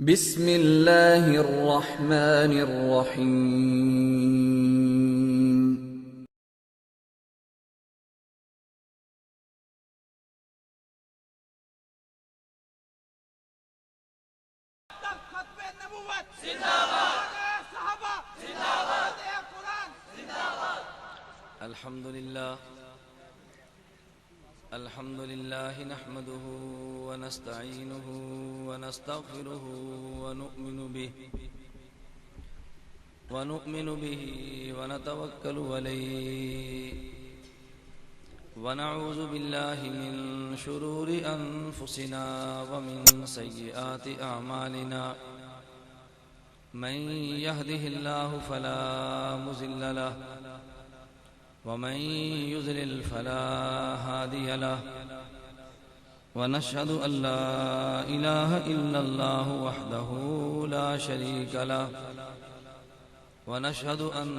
بسم اللہ الرحمن الرحیم۔ ختم نبوت زندہ باد، صحابہ زندہ باد، قرآن زندہ باد۔ الحمد لله نحمده ونستعينه ونستغفره ونؤمن به ونتوكل عليه ونعوذ بالله من شرور أنفسنا ومن سيئات أعمالنا من يهده الله فلا مضل له ومن يضلل فلا هادي له ونشهد أن لا إله إلا الله وحده لا شريك له ونشهد أن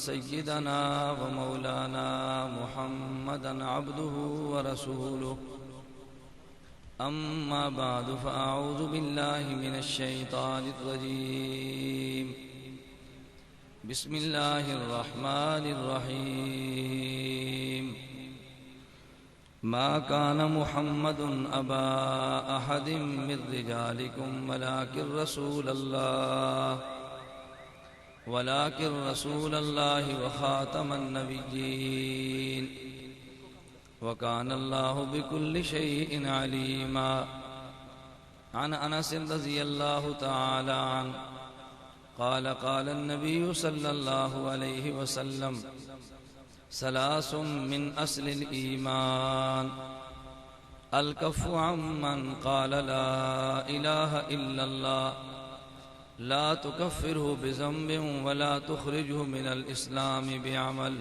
سيدنا ومولانا محمدا عبده ورسوله أما بعد فأعوذ بالله من الشيطان الرجيم بسم الله الرحمن الرحيم ما كان محمد أبا أحد من رجالكم ولكن رسول الله وخاتم النبيين وكان الله بكل شيء عليما عن أنس رضي الله تعالى عنه قال النبي صلى الله عليه وسلم ثلاث من أصل الإيمان الكف عمن قال لا إله إلا الله لا تكفره بذنب ولا تخرجه من الإسلام بعمل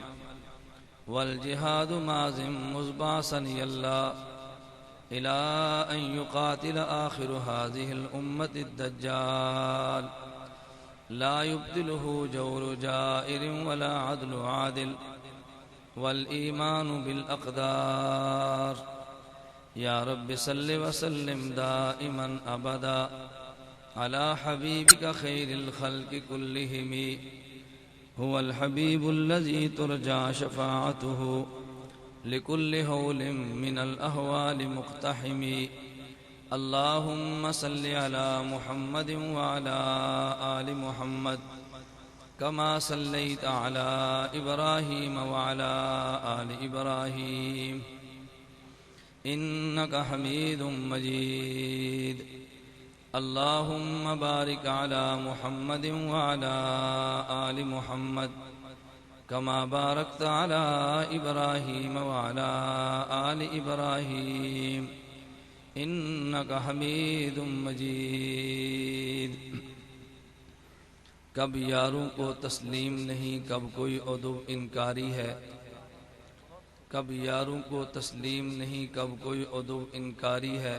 والجهاد مازم مزبعثني الله إلى أن يقاتل آخر هذه الأمة الدجال لا يبدله جور جائر ولا عدل عادل والإيمان بالأقدار يا رب صل وسلم دائما أبدا على حبيبك خير الخلق كلهم هو الحبيب الذي ترجى شفاعته لكل هول من الأهوال مقتحم اللهم صل على محمد وعلى آل محمد كما صليت على إبراهيم وعلى آل إبراهيم إنك حميد مجيد اللهم بارك على محمد وعلى آل محمد كما باركت على إبراهيم وعلى آل إبراهيم إنك حميد مجيد۔ کب یاروں کو تسلیم نہیں، کب کوئی عدو انکاری ہے، کب یاروں کو تسلیم نہیں، کب کوئی عدو انکاری ہے،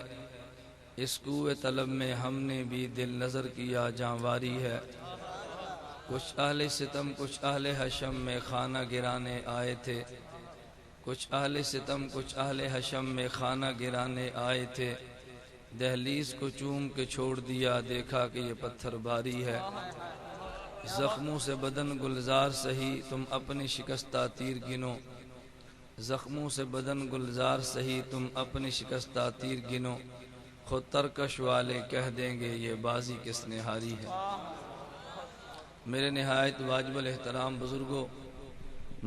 اس کوئے طلب میں ہم نے بھی دل نظر کیا جانواری ہے۔ کچھ اہل ستم کچھ اہل حشم میں خانہ گرانے آئے تھے، کچھ اہل ستم کچھ اہل حشم میں خانہ گرانے آئے تھے، دہلیز کو چوم کے چھوڑ دیا، دیکھا کہ یہ پتھر بھاری ہے۔ زخموں سے بدن گلزار سہی، تم اپنی شکستہ تیر گنو، زخموں سے بدن گلزار سہی، تم اپنی شکستہ تیر گنو، خود ترکش والے کہہ دیں گے یہ بازی کس نے ہاری ہے۔ میرے نہایت واجب الاحترام بزرگوں،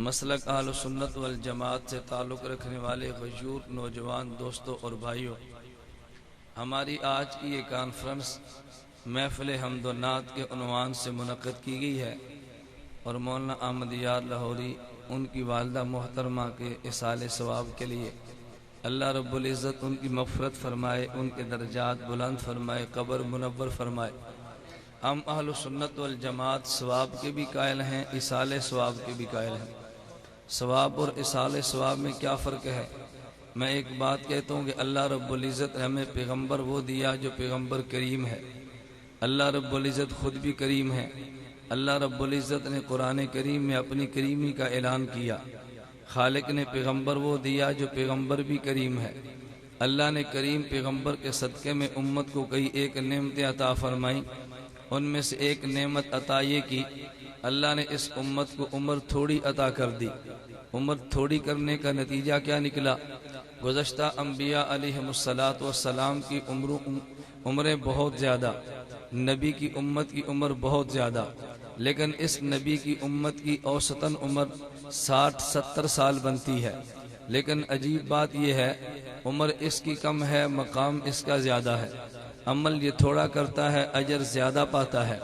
مسلک اہل سنت والجماعت سے تعلق رکھنے والے غیور نوجوان دوستوں اور بھائیوں، ہماری آج کی یہ کانفرنس محفل حمد و نعت کے عنوان سے منعقد کی گئی ہے، اور مولانا احمد یار لاہوری ان کی والدہ محترمہ کے ایصال ثواب کے لیے اللہ رب العزت ان کی مغفرت فرمائے، ان کے درجات بلند فرمائے، قبر منور فرمائے۔ ہم اہل سنت والجماعت ثواب کے بھی قائل ہیں، ایصال ثواب کے بھی قائل ہیں۔ ثواب اور ایصال ثواب میں کیا فرق ہے؟ میں ایک بات کہتا ہوں کہ اللہ رب العزت نے ہمیں پیغمبر وہ دیا جو پیغمبر کریم ہے، اللہ رب العزت خود بھی کریم ہے، اللہ رب العزت نے قرآن کریم میں اپنی کریمی کا اعلان کیا، خالق نے پیغمبر وہ دیا جو پیغمبر بھی کریم ہے، اللہ نے کریم پیغمبر کے صدقے میں امت کو کئی ایک نعمتیں عطا فرمائیں۔ ان میں سے ایک نعمت عطا یہ کی، اللہ نے اس امت کو عمر تھوڑی عطا کر دی۔ عمر تھوڑی کرنے کا نتیجہ کیا نکلا؟ گزشتہ انبیاء علیہم السلام کی عمریں بہت زیادہ، نبی کی امت کی عمر بہت زیادہ، لیکن اس نبی کی امت کی اوسطاً عمر 60-70 سال بنتی ہے۔ لیکن عجیب بات یہ ہے، عمر اس کی کم ہے، مقام اس کا زیادہ ہے۔ عمل یہ تھوڑا کرتا ہے، اجر زیادہ پاتا ہے۔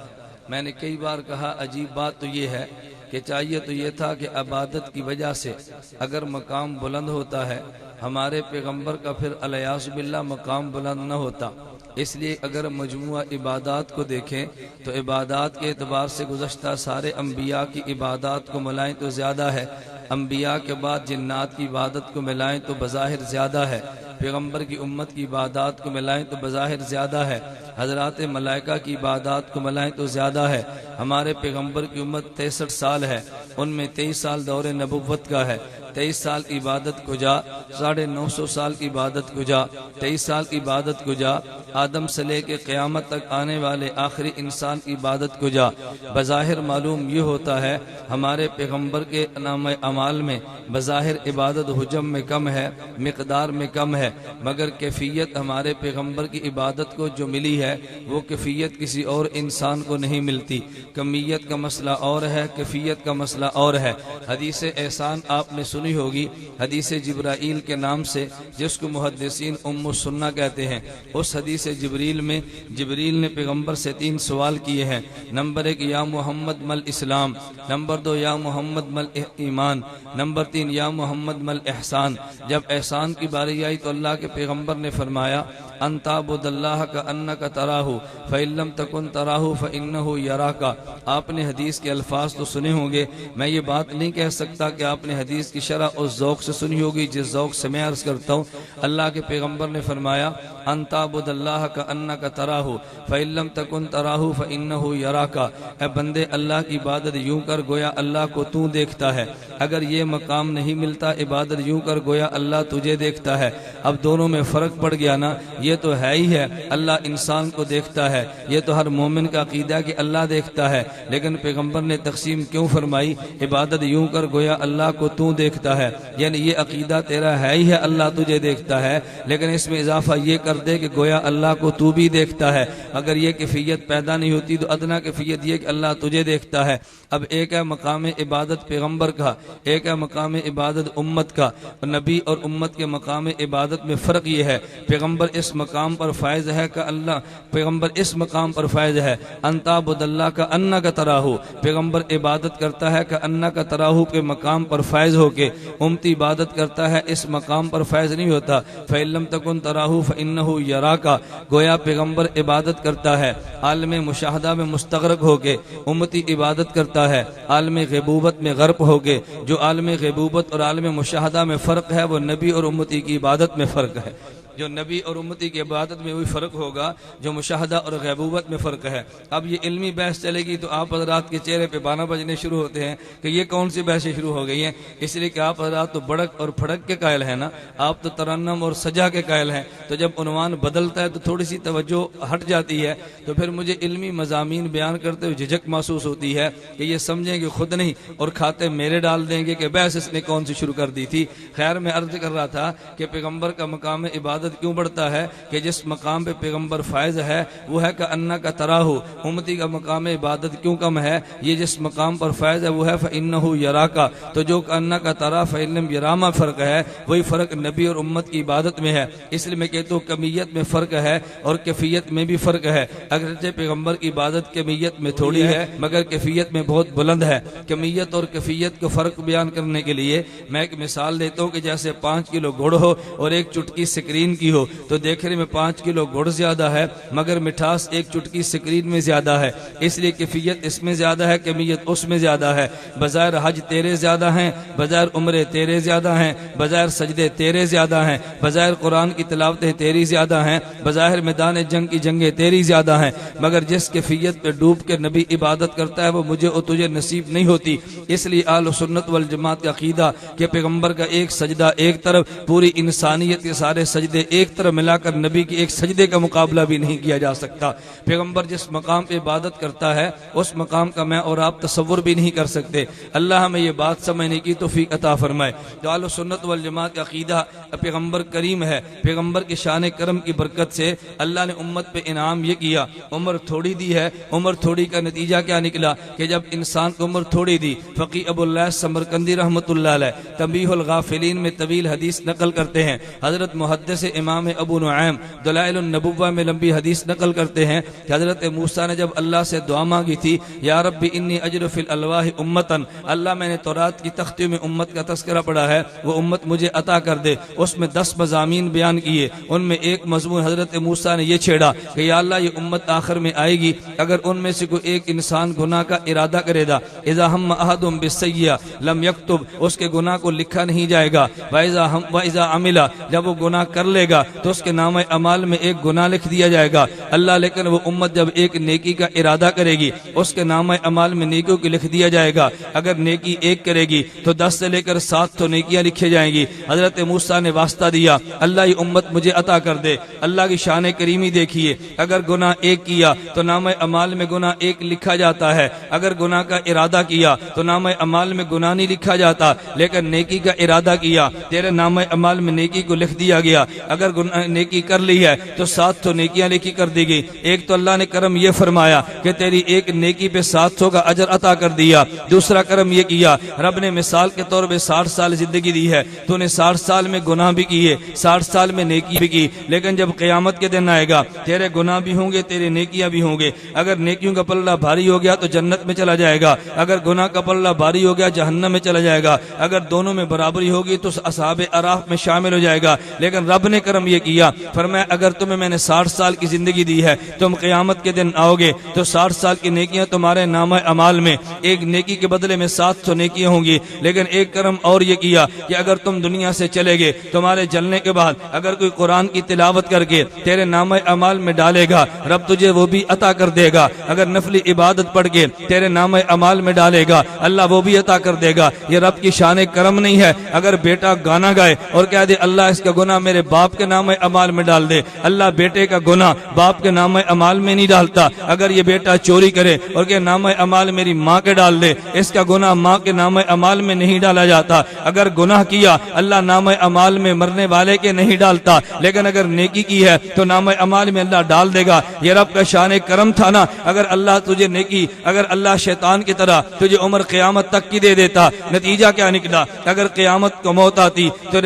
میں نے کئی بار کہا عجیب بات تو یہ ہے کہ چاہیے تو یہ تھا کہ عبادت کی وجہ سے اگر مقام بلند ہوتا ہے، ہمارے پیغمبر کا پھر الیاذ باللہ مقام بلند نہ ہوتا۔ اس لیے اگر مجموعہ عبادات کو دیکھیں تو عبادات کے اعتبار سے گزشتہ سارے انبیاء کی عبادات کو ملائیں تو زیادہ ہے، انبیاء کے بعد جنات کی عبادت کو ملائیں تو بظاہر زیادہ ہے، پیغمبر کی امت کی عبادات کو ملائیں تو بظاہر زیادہ ہے، حضرات ملائکہ کی عبادات کو ملائیں تو زیادہ ہے۔ ہمارے پیغمبر کی امت 63 سال ہے، ان میں 23 سال دور نبوت کا ہے، 23 سال کی عبادت کو جا، 950 سال کی عبادت کو جا، 23 سال کی عبادت کو جا، آدم سے لے کے قیامت تک آنے والے آخری انسان کی عبادت کو جا۔ بظاہر معلوم یہ ہوتا ہے ہمارے پیغمبر کے نام اعمال میں بظاہر عبادت حجم میں کم ہے، مقدار میں کم ہے، مگر کیفیت ہمارے پیغمبر کی عبادت کو جو ملی ہے وہ کیفیت کسی اور انسان کو نہیں ملتی۔ کمیت کا مسئلہ اور ہے، کیفیت کا مسئلہ اور ہے۔ حدیث احسان آپ نے سنی ہوگی، حدیث جبرائیل کے نام سے، جس کو محدثین ام السنہ کہتے ہیں۔ اس حدیث جبریل میں جبریل نے پیغمبر سے 3 سوال کیے ہیں۔ نمبر 1 یا محمد مل اسلام، نمبر 2 یا محمد مل ایمان، نمبر 3 یا محمد مل احسان۔ جب احسان کی باری آئی تو اللہ کے پیغمبر نے فرمایا ان تعبد اللہ کأنک تراہ فإن لم تکن تراہ فإنہ یراک۔ آپ نے حدیث کے الفاظ تو سنے ہوں گے، میں یہ بات نہیں کہہ سکتا کہ آپ نے حدیث کی شرح اس ذوق سے سنی ہوگی جس ذوق سے میں عرض کرتا ہوں۔ اللہ کے پیغمبر نے فرمایا ان تعبد اللہ کأنک تراہ فإن لم تکن تراہ فإنہ یراک۔ اے بندے اللہ کی عبادت یوں کر گویا اللہ کو تو دیکھتا ہے۔ اگر یہ مقام نہیں ملتا عبادت یوں کر گویا اللہ تجھے دیکھتا ہے۔ اب دونوں میں فرق پڑ گیا نا، یہ تو ہے ہی ہے اللہ انسان کو دیکھتا ہے، یہ تو ہر مومن کا عقیدہ ہے کہ اللہ دیکھتا ہے، لیکن پیغمبر نے تقسیم کیوں فرمائی عبادت یوں کر گویا اللہ کو تو دیکھتا ہے؟ یعنی یہ عقیدہ تیرا ہے ہی ہے اللہ تجھے دیکھتا ہے، لیکن اس میں اضافہ یہ کر دے کہ گویا اللہ کو تو بھی دیکھتا ہے۔ اگر یہ کیفیت پیدا نہیں ہوتی تو ادنا کیفیت یہ کہ اللہ تجھے دیکھتا ہے۔ اب ایک ہے مقام عبادت پیغمبر کا، ایک ہے مقام عبادت امت کا۔ نبی اور امت کے مقام عبادت میں فرق یہ ہے، پیغمبر اس مقام پر فائز ہے کہ اللہ پیغمبر اس مقام پر فائز ہے ان تعبد اللہ کا انک تراہ، پیغمبر عبادت کرتا ہے کہ انک تراہ کے مقام پر فائز ہو کے، امتی عبادت کرتا ہے اس مقام پر فائز نہیں ہوتا۔ فإن لم تکن تراہ فإنہ یراک، گویا پیغمبر عبادت کرتا ہے عالم مشاہدہ میں مستغرق ہو کے، امتی عبادت کرتا ہے عالم غیبوبت میں غرق ہو کے۔ جو عالم غیبوبت اور عالم مشاہدہ میں فرق ہے وہ نبی اور امتی کی عبادت میں فرق ہے۔ جو نبی اور امتی کی عبادت میں وہی فرق ہوگا جو مشاہدہ اور غیبوبت میں فرق ہے۔ اب یہ علمی بحث چلے گی تو آپ حضرات کے چہرے پہ بانا بجنے شروع ہوتے ہیں کہ یہ کون سی بحثیں شروع ہو گئی ہیں، اس لیے کہ آپ حضرات تو بڑک اور پھڑک کے قائل ہیں نا، آپ تو ترنم اور سجا کے قائل ہیں، تو جب عنوان بدلتا ہے تو تھوڑی سی توجہ ہٹ جاتی ہے، تو پھر مجھے علمی مضامین بیان کرتے ہوئے جھجک محسوس ہوتی ہے کہ یہ سمجھیں گے خود نہیں اور کھاتے میرے ڈال دیں گے کہ بحث اس نے کون سی شروع کر دی تھی۔ خیر میں عرض کر رہا تھا کہ پیغمبر کا مقام عبادت کیوں بڑھتا ہے کہ جس مقام پہ پیغمبر فائز ہے وہ ہے کہ انک تراہ۔ امتی کا مقام عبادت کیوں کم ہے؟ یہ جس مقام پر فائز ہے وہ ہے فإنہ یراک، تو جو انک تراہ فإن لم یراما فرق ہے وہی فرق نبی اور امت کی عبادت میں ہے۔ اس لیے میں کہتا ہوں کمیت میں فرق ہے اور کیفیت میں بھی فرق ہے۔ اگرچہ پیغمبر کی عبادت کمیت میں تھوڑی ہے مگر کیفیت میں بہت بلند ہے۔ کمیت اور کیفیت کو فرق بیان کرنے کے لیے میں ایک مثال دیتا ہوں کہ جیسے 5 کلو گڑ ہو اور ایک چٹکی سکرین کی ہو، تو دیکھنے میں 5 کلو گڑ زیادہ ہے مگر مٹھاس ایک چٹکی سکرین میں زیادہ ہے، اس لیے کیفیت اس میں زیادہ ہے، کمیت اس میں زیادہ ہے۔ بظاہر حج تیرے زیادہ ہیں، بظاہر عمرے تیرے زیادہ ہیں، بظاہر سجدے تیرے زیادہ ہیں، بظاہر قرآن کی تلاوتیں تیری زیادہ ہیں، بظاہر میدان جنگ کی جنگیں تیری زیادہ ہیں، مگر جس کیفیت پہ ڈوب کے نبی عبادت کرتا ہے وہ مجھے اور تجھے نصیب نہیں ہوتی۔ اس لیے اہل سنت والجماعت کا عقیدہ کہ پیغمبر کا ایک سجدہ ایک طرف، پوری انسانیت کے سارے سجدے سجدے ایک طرف ملا کر نبی کے ایک سجدے کا مقابلہ بھی نہیں کیا جا سکتا۔ پیغمبر جس مقام پہ عبادت کرتا ہے اس مقام کا میں اور آپ تصور بھی نہیں کر سکتے۔ اللہ ہمیں یہ بات سمجھنے کی توفیق عطا فرمائے۔ جو اہل سنت والجماعت کا عقیدہ پیغمبر کریم ہے، پیغمبر کے شان کرم کی برکت سے اللہ نے امت پہ انعام یہ کیا، عمر تھوڑی دی ہے۔ عمر تھوڑی کا نتیجہ کیا نکلا کہ جب انسان کو عمر تھوڑی دی، فقی ابو اللہ سمرقندی رحمۃ اللہ علیہ تنبیہ الغافلین میں طویل حدیث نقل کرتے ہیں، حضرت محدث امام ابو نعیم دلائل النبوہ میں لمبی حدیث نقل کرتے ہیں کہ حضرت موسیٰ نے جب اللہ سے دعا مانگی تھی، یا رب انی اجر فی الالواح امتن، اللہ میں نے تورات کی تختیوں میں امت کا تذکرہ پڑھا ہے، وہ امت مجھے عطا کر دے۔ اس میں 10 مضامین بیان کیے، ان میں ایک مضمون حضرت موسیٰ نے یہ چھیڑا کہ یا اللہ یہ امت آخر میں آئے گی، اگر ان میں سے کوئی ایک انسان گناہ کا ارادہ کرے گا، اذا ہم احدم بالسیئہ لم یکتب، اس کے گناہ کو لکھا نہیں جائے گا، واذا عمل، جب وہ گناہ کر لے گا تو اس کے نام اعمال میں ایک گناہ لکھ دیا جائے گا۔ اللہ لیکن وہ امت جب ایک نیکی کا ارادہ کرے گی اس کے نام اعمال میں نیکیوں کی لکھ دیا جائے گا، اگر نیکی ایک کرے گی تو 10 سے لے کر 7 تو نیکیاں لکھی جائیں گی۔ حضرت موسیٰ نے واسطہ دیا، اللہ یہ امت مجھے عطا کر دے۔ اللہ کی شان کریمی دیکھیے، اگر گناہ ایک کیا تو نام اعمال میں گناہ ایک لکھا جاتا ہے، اگر گناہ کا ارادہ کیا تو نام اعمال میں گناہ نہیں لکھا جاتا، لیکن نیکی کا ارادہ کیا تیرے نام اعمال میں نیکی کو لکھ دیا گیا، اگر نیکی کر لی ہے تو 7 تو نیکیاں لکھی کر دی گئی۔ ایک تو اللہ نے کرم یہ فرمایا کہ تیری ایک نیکی پہ 700 کا اجر عطا کر دیا۔ دوسرا کرم یہ کیا، رب نے مثال کے طور پہ 60 سال زندگی دی ہے، تو نے 60 سال میں گناہ بھی کیے، 60 سال میں نیکی بھی کی، لیکن جب قیامت کے دن آئے گا تیرے گناہ بھی ہوں گے، تیرے نیکیاں بھی ہوں گے۔ اگر نیکیوں کا پلہ بھاری ہو گیا تو جنت میں چلا جائے گا، اگر گناہ کا پلہ بھاری ہو گیا جہنم میں چلا جائے گا، اگر دونوں میں برابری ہوگی تو اصحاب اعراف میں شامل ہو جائے گا۔ لیکن رب نے کرم یہ کیا، فرمایا اگر تمہیں میں نے 60 سال کی زندگی دی ہے، تم قیامت کے دن آؤ گے تو 60 سال کی نیکیاں تمہارے نامہ اعمال میں، ایک نیکی کے بدلے میں 700 نیکیاں ہوں گی۔ لیکن ایک کرم اور یہ کیا کہ اگر تم دنیا سے چلے گئے، تمہارے جلنے کے بعد اگر کوئی قرآن کی تلاوت کر کے تیرے نامہ اعمال میں ڈالے گا، رب تجھے وہ بھی عطا کر دے گا۔ اگر نفلی عبادت پڑھ کے تیرے نامہ اعمال میں ڈالے گا، اللہ وہ بھی عطا کر دے گا۔ یہ رب کی شان کرم نہیں ہے؟ اگر بیٹا گانا گائے اور کہہ دے اللہ اس کا گناہ میرے باپ کے نامہ اعمال میں ڈال دے، اللہ بیٹے کا گناہ باپ کے نامہ اعمال میں نہیں ڈالتا۔ اگر یہ بیٹا چوری کرے اور کہ نامہ اعمال میری ماں کے ڈال دے، اس کا گناہ ماں کے نامہ اعمال میں نہیں ڈالا جاتا۔ اگر گناہ کیا اللہ نامہ اعمال میں مرنے والے کے نہیں ڈالتا، لیکن اگر نیکی کی ہے تو نامہ اعمال میں اللہ ڈال دے گا۔ یہ رب کا شان کرم تھا نا۔ اگر اللہ تجھے نیکی، اگر اللہ شیطان کی طرح تجھے عمر قیامت تک کی دے دیتا، نتیجہ کیا نکلا؟ اگر قیامت کو موت آتی تو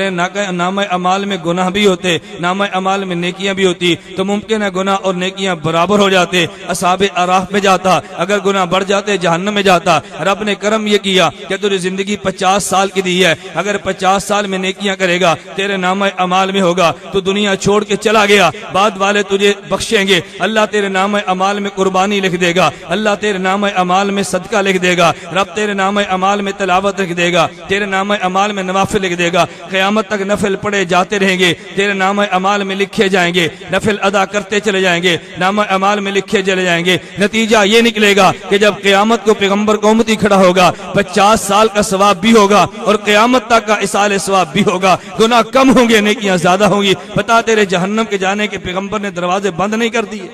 نامہ اعمال میں گناہ بھی ہوتے، نامہ اعمال میں نیکیاں بھی ہوتی، تو ممکن ہے گناہ اور نیکیاں برابر ہو جاتے، اصحاب اعراف میں جاتا، اگر گناہ بڑھ جاتے جہنم میں جاتا۔ رب نے کرم یہ کیا کہ تجھے زندگی 50 سال کی دی ہے، اگر 50 سال میں نیکیاں کرے گا تیرے نامہ اعمال میں ہوگا، تو دنیا چھوڑ کے چلا گیا، بعد والے تجھے بخشیں گے، اللہ تیرے نامہ اعمال میں قربانی لکھ دے گا، اللہ تیرے نامہ اعمال میں صدقہ لکھ دے گا، رب تیرے نامہ اعمال میں تلاوت لکھ دے گا، تیرے نامہ اعمال میں نوافل لکھ دے گا، قیامت تک نفل پڑھے جاتے رہیں گے، تیرے نامہ اعمال میں لکھے جائیں گے، نفل ادا کرتے چلے جائیں گے، نامہ اعمال میں لکھے چلے جائیں گے۔ نتیجہ یہ نکلے گا کہ جب قیامت کو پیغمبر کو امتی کھڑا ہوگا، 50 سال کا ثواب بھی ہوگا اور قیامت تک کا اصال ثواب بھی ہوگا، گناہ کم ہوں گے نیکیاں زیادہ ہوں گی۔ بتا تیرے جہنم کے جانے کے پیغمبر نے دروازے بند نہیں کر دیے،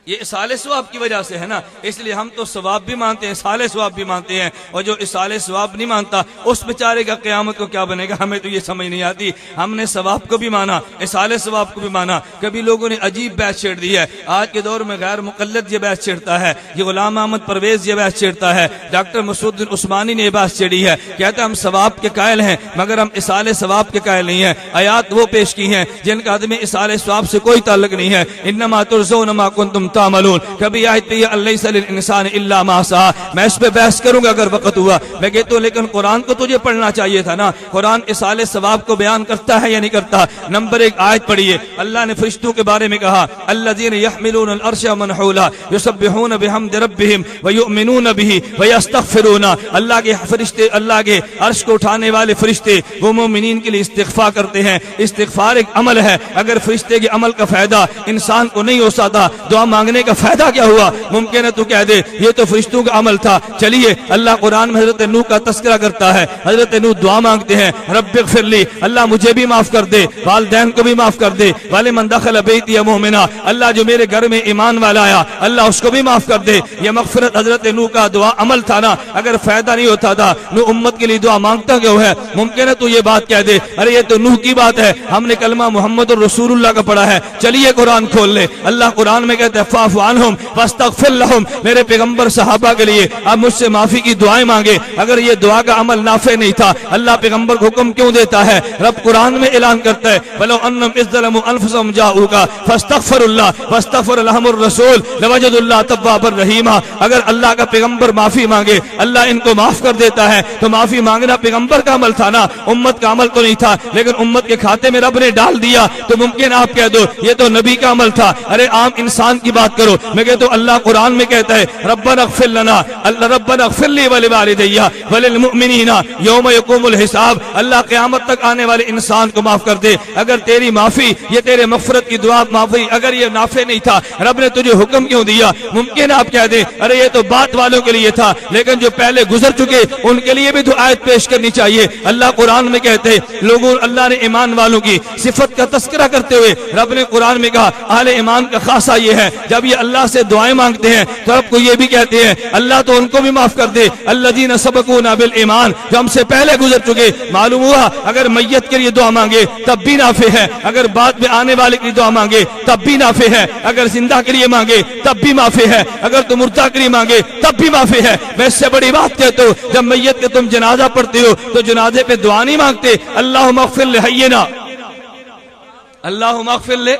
یہ اصال ثواب کی وجہ سے ہے نا۔ اس لیے ہم تو ثواب بھی مانتے ہیں، اصال ثواب بھی مانتے ہیں، اور جو اصال ثواب نہیں مانتا اس بیچارے کا قیامت کو کیا بنے گا، ہمیں تو یہ سمجھ نہیں آتی۔ ہم نے ثواب کو بھی مانا، اصال ثواب کو بھی مانا۔ کبھی لوگوں نے عجیب بحث چھیڑ دی ہے، آج کے دور میں غیر مقلد یہ بحث چھیڑتا ہے، یہ غلام احمد پرویز یہ بحث چھیڑتا ہے، ڈاکٹر مسعود الدین عثمانی نے یہ بحث چھیڑی ہے، کہتے ہیں ہم ثواب کے قائل ہیں مگر ہم اصال ثواب کے قائل نہیں ہیں۔ آیات وہ پیش کی ہیں جن کا عدم اصال ثواب سے کوئی تعلق نہیں ہے، انما ترزون ما کنتم تعملون۔ کبھی آیت پہ لیس للانسان الا ما سعى، میں اس پہ بحث کروں گا اگر وقت ہوا، میں کہتا ہوں لیکن قرآن کو تجھے پڑھنا چاہیے تھا نا۔ قرآن اصال ثواب کو بیان کرتا ہے یا نہیں کرتا؟ نمبر 1 آیت پڑھیے، اللہ نے فرشتوں کے بارے میں کہا الذین یحملون العرش ومن حولہ یسبحون بحمد ربہم ویؤمنون بہ ویستغفرون۔ اللہ کے فرشتے، اللہ کے عرش کو اٹھانے والے فرشتے وہ مومنین کے لیے استغفار کرتے ہیں۔ استغفار ایک عمل ہے، اگر فرشتے کے عمل کا فائدہ انسان کو نہیں ہو سکتا، دعا مانگ مانگنے کا فائدہ کیا ہوا؟ ممکن ہے تو کہہ دے یہ تو فرشتوں کا عمل تھا۔ چلیے اللہ قرآن میں حضرت نوح کا تذکرہ کرتا ہے، حضرت نوح دعا مانگتے ہیں، رب اغفر لی، اللہ مجھے بھی معاف کر دے، والدین کو بھی معاف کر دے، وَلِمَنْ دَخَلَ بَيْتِيَ مُؤْمِنًا، اللہ جو میرے گھر میں ایمان والا آیا اللہ اس کو بھی معاف کر دے۔ یہ مغفرت حضرت نوح کا دعا عمل تھا نا، اگر فائدہ نہیں ہوتا تھا نوح امت کے لیے دعا مانگتا کیوں ہے؟ ممکن ہے تو یہ بات کہہ دے ارے یہ تو نوح کی بات ہے، ہم نے کلمہ محمد رسول اللہ کا پڑھا ہے۔ چلیے قرآن کھول لے، اللہ قرآن میں کہتے ہیں فَاعْفُ عَنْهُمْ وَاسْتَغْفِرْ لَهُمْ، میرے پیغمبر صحابہ کے لیے اب مجھ سے معافی کی دعائیں مانگے۔ اگر یہ دعا کا عمل نافع نہیں تھا اللہ پیغمبر کو حکم کیوں دیتا ہے؟ رب قرآن میں اعلان کرتا ہے وَلَوْ أَنَّهُمْ إِذْ ظَلَمُوا أَنفُسَهُمْ جَاءُوكَ فَاسْتَغْفَرُوا اللَّهَ وَاسْتَغْفَرَ لَهُمُ الرَّسُولُ لَوَجَدُوا اللَّهَ تَوَّابًا رَحِيمًا، اگر اللہ کا پیغمبر معافی مانگے اللہ ان کو معاف کر دیتا ہے تو معافی مانگنا پیغمبر کا عمل تھا نا، امت کا عمل تو نہیں تھا، لیکن امت کے کھاتے میں رب نے ڈال دیا تو ممکن آپ کہہ دو یہ تو نبی کا عمل تھا۔ ارے عام انسان کی بات کرو، میں کہتا ہوں اللہ قرآن میں کہتا ہے ربنا اغفر لنا، ربنا اغفر لی ولوالدی وللمؤمنین یوم یقوم الحساب، اللہ قیامت تک آنے والے انسان کو معاف کر دے۔ اگر تیری معافی یہ تیرے مغفرت کی دعا معافی اگر یہ نافع نہیں تھا رب نے تجھے حکم کیوں دیا؟ ممکن آپ کہہ دیں ارے یہ تو بات والوں کے لیے تھا، لیکن جو پہلے گزر چکے ان کے لیے بھی تو آیت پیش کرنی چاہیے۔ اللہ قرآن میں کہتے ہیں لوگوں اللہ نے ایمان والوں کی صفت کا تذکرہ کرتے ہوئے رب نے قرآن میں کہا اہل ایمان کا خاصہ یہ ہے جب یہ اللہ سے دعائیں مانگتے ہیں تو رب کو یہ بھی کہتے ہیں اللہ تو ان کو بھی معاف کر دے الذین سبقونا بالایمان، جو ہم سے پہلے گزر چکے۔ معلوم ہوا اگر میت کے لیے دعا مانگے تب بھی نافع ہے، اگر بعد میں آنے والے کے لیے دعا مانگے تب بھی نافع ہے، اگر زندہ کے لیے مانگے تب بھی نافع ہے، اگر تم مردہ کے لیے مانگے تب بھی نافع ہے۔ میں اس سے بڑی بات کہتا ہوں جب میت کے تم جنازہ پڑھتے ہو تو جنازے پہ دعا نہیں مانگتے اللہم اغفر لحینا، اللہم اغفر لے،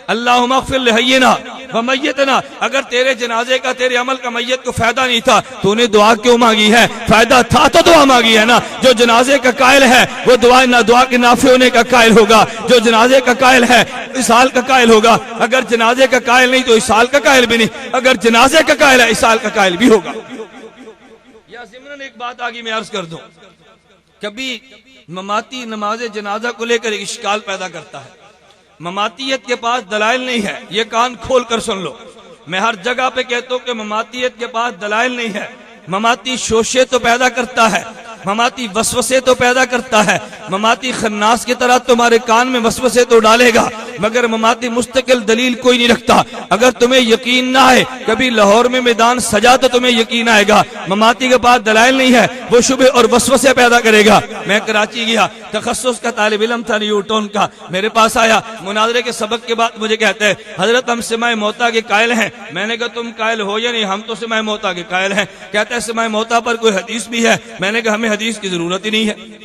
اللہم اغفر لحینا ومیتنا، اگر تیرے جنازے کا تیرے عمل کا میت کو فائدہ نہیں تھا تو نے دعا کیوں مانگی ہے؟ فائدہ تھا تو دعا مانگی ہے نا۔ جو جنازے کا قائل ہے وہ دعا کے نافع ہونے کا قائل ہوگا، جو جنازے کا قائل ہے اسال کا قائل ہوگا، اگر جنازے کا قائل نہیں تو اسال کا قائل بھی نہیں، اگر جنازے کا قائل ہے اسال کا قائل بھی ہوگا۔ یا ضمن ایک بات آگے میں عرض کر دوں، کبھی مماتی نماز جنازہ کو لے کر ایک اشکال پیدا کرتا ہے۔ مماتیت کے پاس دلائل نہیں ہے، یہ کان کھول کر سن لو، میں ہر جگہ پہ کہتا ہوں کہ مماتیت کے پاس دلائل نہیں ہے۔ مماتی شوشے تو پیدا کرتا ہے، مماتی وسوسے تو پیدا کرتا ہے، مماتی خناس کی طرح تمہارے کان میں وسوسے تو ڈالے گا، مگر مماتی مستقل دلیل کوئی نہیں رکھتا۔ اگر تمہیں یقین نہ آئے کبھی لاہور میں میدان سجا تو تمہیں یقین آئے گا، مماتی کے پاس دلائل نہیں ہے، وہ شبہ اور وسوسے پیدا کرے گا۔ میں کراچی گیا، تخصص کا طالب علم تھا نیوٹن کا، میرے پاس آیا مناظرے کے سبق کے بعد مجھے کہتا ہے حضرت ہم سماع موتا کے قائل ہیں۔ میں نے کہا تم قائل ہو یا نہیں؟ ہم تو سماع موتا کے قائل ہیں۔ کہتا ہے سماع موتا پر کوئی حدیث بھی ہے؟ میں نے کہا ہمیں حدیث کی ضرورت ہی نہیں ہے،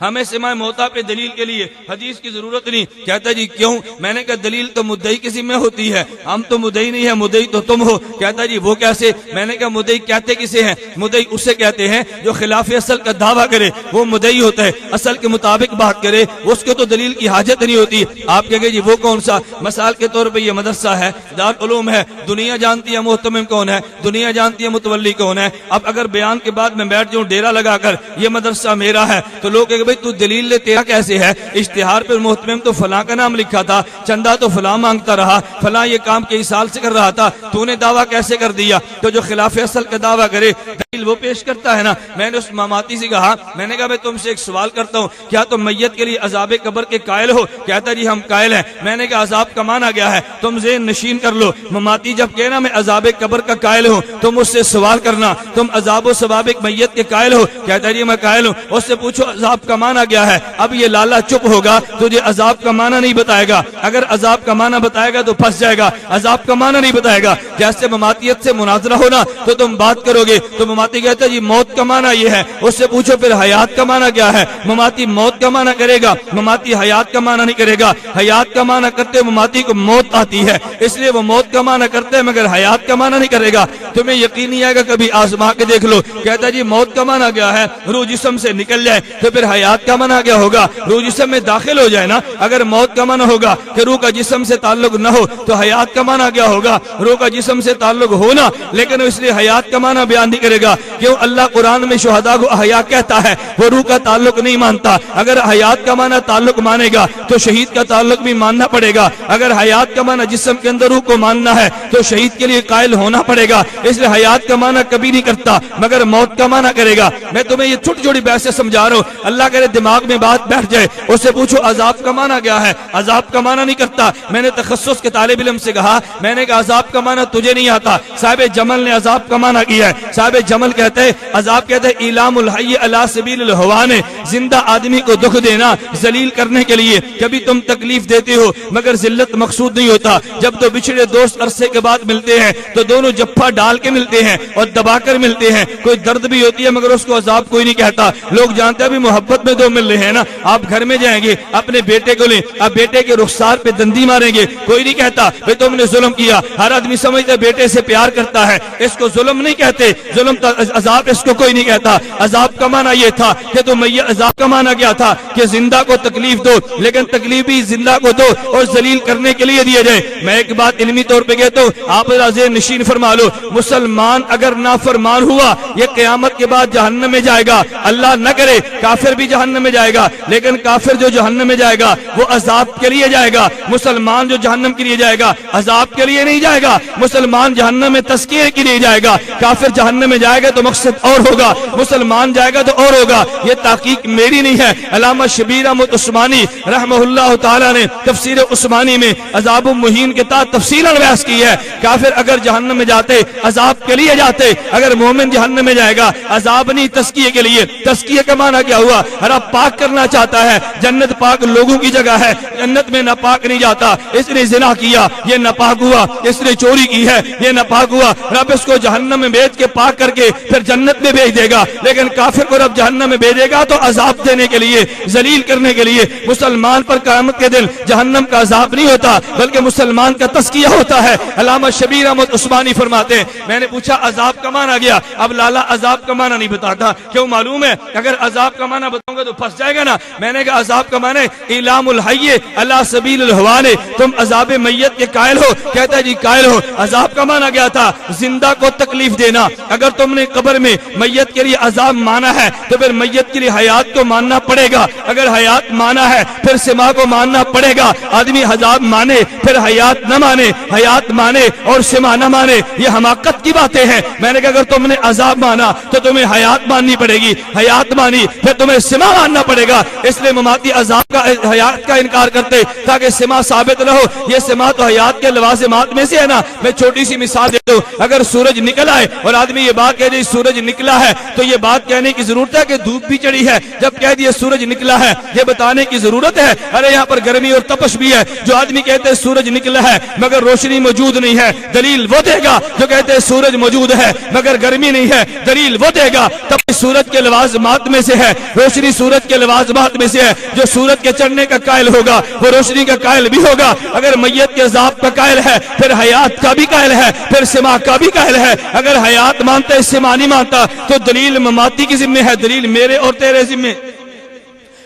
ہمیں سماع موتا پہ دلیل کے لیے حدیث کی ضرورت نہیں۔ کہتا جی کیوں؟ میں نے کہا دلیل تو مدعی کے ذمہ ہوتی ہے، ہم تو مدعی نہیں ہے، مدعی تو تم ہو۔ کہتا جی وہ کیسے؟ میں نے کہا مدعی کہتے کسے ہیں؟ مدعی اسے کہتے ہیں جو خلاف اصل کا دعویٰ کرے وہ مدعی ہوتا ہے، اصل کے مطابق بات کرے اس کو تو دلیل کی حاجت نہیں ہوتی۔ آپ کہیں گے جی وہ کون سا؟ مثال کے طور پہ یہ مدرسہ ہے، دارالعلوم ہے، دنیا جانتی ہے محتمم کون ہے، دنیا جانتی ہے متولی کون ہے۔ اب اگر بیان کے بعد میں بیٹھ جاؤں ڈیرا لگا کر یہ مدرسہ میرا ہے تو لوگ کہیں گے تو دلیل لے تیرا کیسے ہے؟ اشتہار پر محتمم تو فلاں کا نام لکھا تھا، چندہ تو فلاں مانگتا رہا، فلاں یہ کام کئی سال سے کر رہا تھا، تو نے دعویٰ کیسے کر دیا؟ تو جو خلاف اصل کا دعویٰ کرے دلیل وہ پیش کرتا ہے نا۔ میں نے اس مماتی سے کہا، میں نے کہا میں تم سے ایک سوال کرتا ہوں، کیا تم میت کے لیے عذاب قبر کے قائل ہو؟ کہتا جی ہم قائل ہیں۔ میں نے کہا عذاب کا معنی کیا ہے؟ تم ذہن نشین کر لو، مماتی جب کہنا میں عذاب قبر کا قائل ہوں تم اس سے سوال کرنا تم عذاب و ثواب میت کے قائل ہو؟ کہتا جی میں قائل ہوں۔ اس سے پوچھو عذاب کا معنی کیا ہے؟ اب یہ لالا چپ ہوگا، تجھے عذاب کا معنی نہیں بتائے گا، اگر عذاب کا معنی بتائے گا تو پھنس جائے گا، عذاب کا معنی نہیں بتائے گا۔ جیسے مماتیت سے مناظرہ ہونا تو تم بات کرو گے تو مماتی کہتا ہے جی موت کا معنی یہ ہے، اس سے پوچھو پھر حیات کا معنی کیا ہے؟ مماتی موت کا معنی کرے گا، مماتی حیات کا معنی نہیں کرے گا۔ حیات کا معنی کرتے مماتی کو موت آتی ہے اس لیے وہ موت کا معنی کرتے ہیں مگر حیات کا معنی نہیں کرے گا۔ تمہیں یقین نہیں آئے گا کبھی آزما کے دیکھ لو، کہتا ہے جی موت کا معنی کیا ہے؟ روح جسم سے نکل جائے تو پھر حیات حیات کا معنی کیا ہوگا؟ روح جسم میں داخل ہو جائے نا. اگر موت کا معنی ہوگا کہ روح کا جسم سے تعلق نہ ہو تو حیات کا معنی کیا ہوگا؟ روح کا جسم سے تعلق ہونا. لیکن اس لیے حیات کا معنی بیان نہیں کرے گا. کیوں؟ اللہ قرآن میں شہداء کو احیا کہتا ہے, وہ روح کا تعلق نہیں مانتا. اگر حیات کا معنی تعلق مانے گا تو شہید کا تعلق بھی ماننا پڑے گا. اگر حیات کا معنی جسم کے اندر روح کو ماننا ہے تو شہید کے لیے قائل ہونا پڑے گا. اس لیے حیات کا معنی کبھی نہیں کرتا مگر موت کا معنی کرے گا. میں تمہیں یہ چھوٹی چھوٹی بحثیں سمجھا رہا ہوں, اللہ کرے دماغ میں بات بیٹھ جائے. اس سے پوچھو عذاب کا معنی کیا ہے؟ عذاب کا معنی نہیں کرتا. میں نے تخصص کے طالب علم سے کہا, میں نے کہا عذاب کا معنی تجھے نہیں آتا. صاحب جمل نے عذاب کا معنی کیا ہے. صاحب جمل کہتے ہیں عذاب کہتے ہیں ایلام الحی علی سبیل الہوان, زندہ آدمی کو دکھ دینا ذلیل کرنے کے لیے. کبھی تم تکلیف دیتے ہو مگر ذلت مقصود نہیں ہوتا. جب دو بچھڑے دوست عرصے کے بعد ملتے ہیں تو دونوں جفا ڈال کے ملتے ہیں اور دبا کر ملتے ہیں. کوئی درد بھی ہوتی ہے مگر اس کو عذاب کوئی نہیں کہتا. لوگ جانتے ہیں بھی محبت میں دو مل رہے ہیں نا. آپ گھر میں جائیں گے اپنے بیٹے کو لیں, آپ بیٹے کے رخسار پہ دندی ماریں گے, کوئی نہیں کہتا بھئی تم نے ظلم کیا. ہر آدمی سمجھتا ہے بیٹے سے پیار کرتا ہے, اس کو ظلم نہیں کہتے. ظلم عذاب اس کو کوئی نہیں کہتا. عذاب کا معنی یہ تھا کہ تم عذاب کا معنی کیا تھا کہ زندہ کو تکلیف دو, لیکن تکلیف بھی زندہ کو دو اور ذلیل کرنے کے لیے دیے جائے. میں ایک بات علمی طور پہ کہتا ہوں, آپ ذہن نشین فرما لو. مسلمان اگر نافرمان ہوا یہ قیامت کے بعد جہنم میں جائے گا. اللہ نہ کرے کافر بھی جہنم میں جائے گا, لیکن کافر جو جہنم میں جائے گا وہ عذاب کے لیے جائے گا. مسلمان جو جہنم کے لیے جائے گا عذاب کے لیے نہیں جائے گا. مسلمان جہنم میں تذکیے کے لیے جائے گا, کافر جہنم میں جائے گا تو مقصد اور ہوگا, مسلمان جائے گا تو اور ہوگا. یہ تحقیق میری نہیں ہے, علامہ شبیر احمد عثمانی رحمہ اللہ تعالی نے تفسیر عثمانی میں عذاب المہین کے تحت تفصیلاً بحث کی ہے. کافر اگر جہنم میں جاتے عذاب کے لیے جاتے, اگر مومن جہنم میں جائے گا عذاب نہیں تزکیے کے لیے. تزکیے کا معنی کیا ہوا؟ رب پاک کرنا چاہتا ہے. جنت پاک لوگوں کی جگہ ہے, جنت میں ناپاک نہیں جاتا. اس نے زنا کیا یہ ناپاک ہوا, اس نے چوری کی ہے یہ ناپاک ہوا. رب اس کو جہنم میں بھیج کے پاک کر کے پھر جنت میں بھیج دے گا. لیکن کافر کو رب جہنم میں بھیجے گا تو عذاب دینے کے لیے, ذلیل کرنے کے لیے. مسلمان پر قیامت کے دن جہنم کا عذاب نہیں ہوتا بلکہ مسلمان کا تزکیہ ہوتا ہے. علامہ شبیر احمد عثمانی فرماتے ہیں, میں نے پوچھا عذاب کا معنی گیا, اب لالا عذاب کا معنی نہیں بتاتا. کیوں معلوم ہے اگر عذاب کا معنی بتاؤں گا تو پھنس جائے گا نا. میں نے کہا عذاب کا معنی اعلام الحی علی سبیل الہوان, تم عذاب میت کے قائل ہو. کہتا ہے جی قائل ہو. عذاب کا معنی کیا تھا؟ زندہ کو تکلیف دینا. اگر تم نے قبر میں میت کے لیے عذاب مانا ہے تو پھر میت کے لیے حیات کو ماننا پڑے گا. اگر حیات مانا ہے پھر سما کو ماننا پڑے گا. آدمی عذاب مانے پھر حیات نہ مانے, حیات مانے اور سما نہ مانے, یہ حماقت کی باتیں ہیں. میں نے کہا اگر تم نے عذاب مانا تو تمہیں حیات ماننی پڑے گی, حیات مانی پھر تمہیں سما ماننا پڑے گا. اس لیے مماتی عذاب کا حیات کا انکار کرتے تاکہ سما ثابت نہ ہو. یہ سما تو حیات کے لوازمات میں سے ہے نا. میں چھوٹی سی مثال دیتا ہوں, اگر سورج نکل آئے اور آدمی یہ بات کہہ دے سورج نکلا ہے تو یہ بات کہنے کی ضرورت ہے کہ دھوپ بھی چڑھی ہے. جب کہہ دیے سورج نکلا ہے یہ بتانے کی ضرورت ہے. ارے یہاں پر گرمی اور تپش بھی ہے. جو آدمی کہتے ہیں سورج نکلا ہے مگر روشنی موجود نہیں ہے, دلیل وہ دے گا. جو کہتے ہیں سورج موجود ہے مگر گرمی نہیں ہے, دلیل وہ دے گا. تب سورج کے لوازمات میں سے ہے, روشنی سورج کے لوازمات میں سے ہے. جو سورج کے چڑھنے کا قائل ہوگا وہ روشنی کا قائل بھی ہوگا. اگر میت کے عذاب کا قائل ہے پھر حیات کا بھی قائل ہے, پھر سما کا بھی قائل ہے. اگر حیات مانتا ہے سما نہیں مانتا تو دلیل مماتی کی ذمہ ہے, دلیل میرے اور تیرے ذمہ.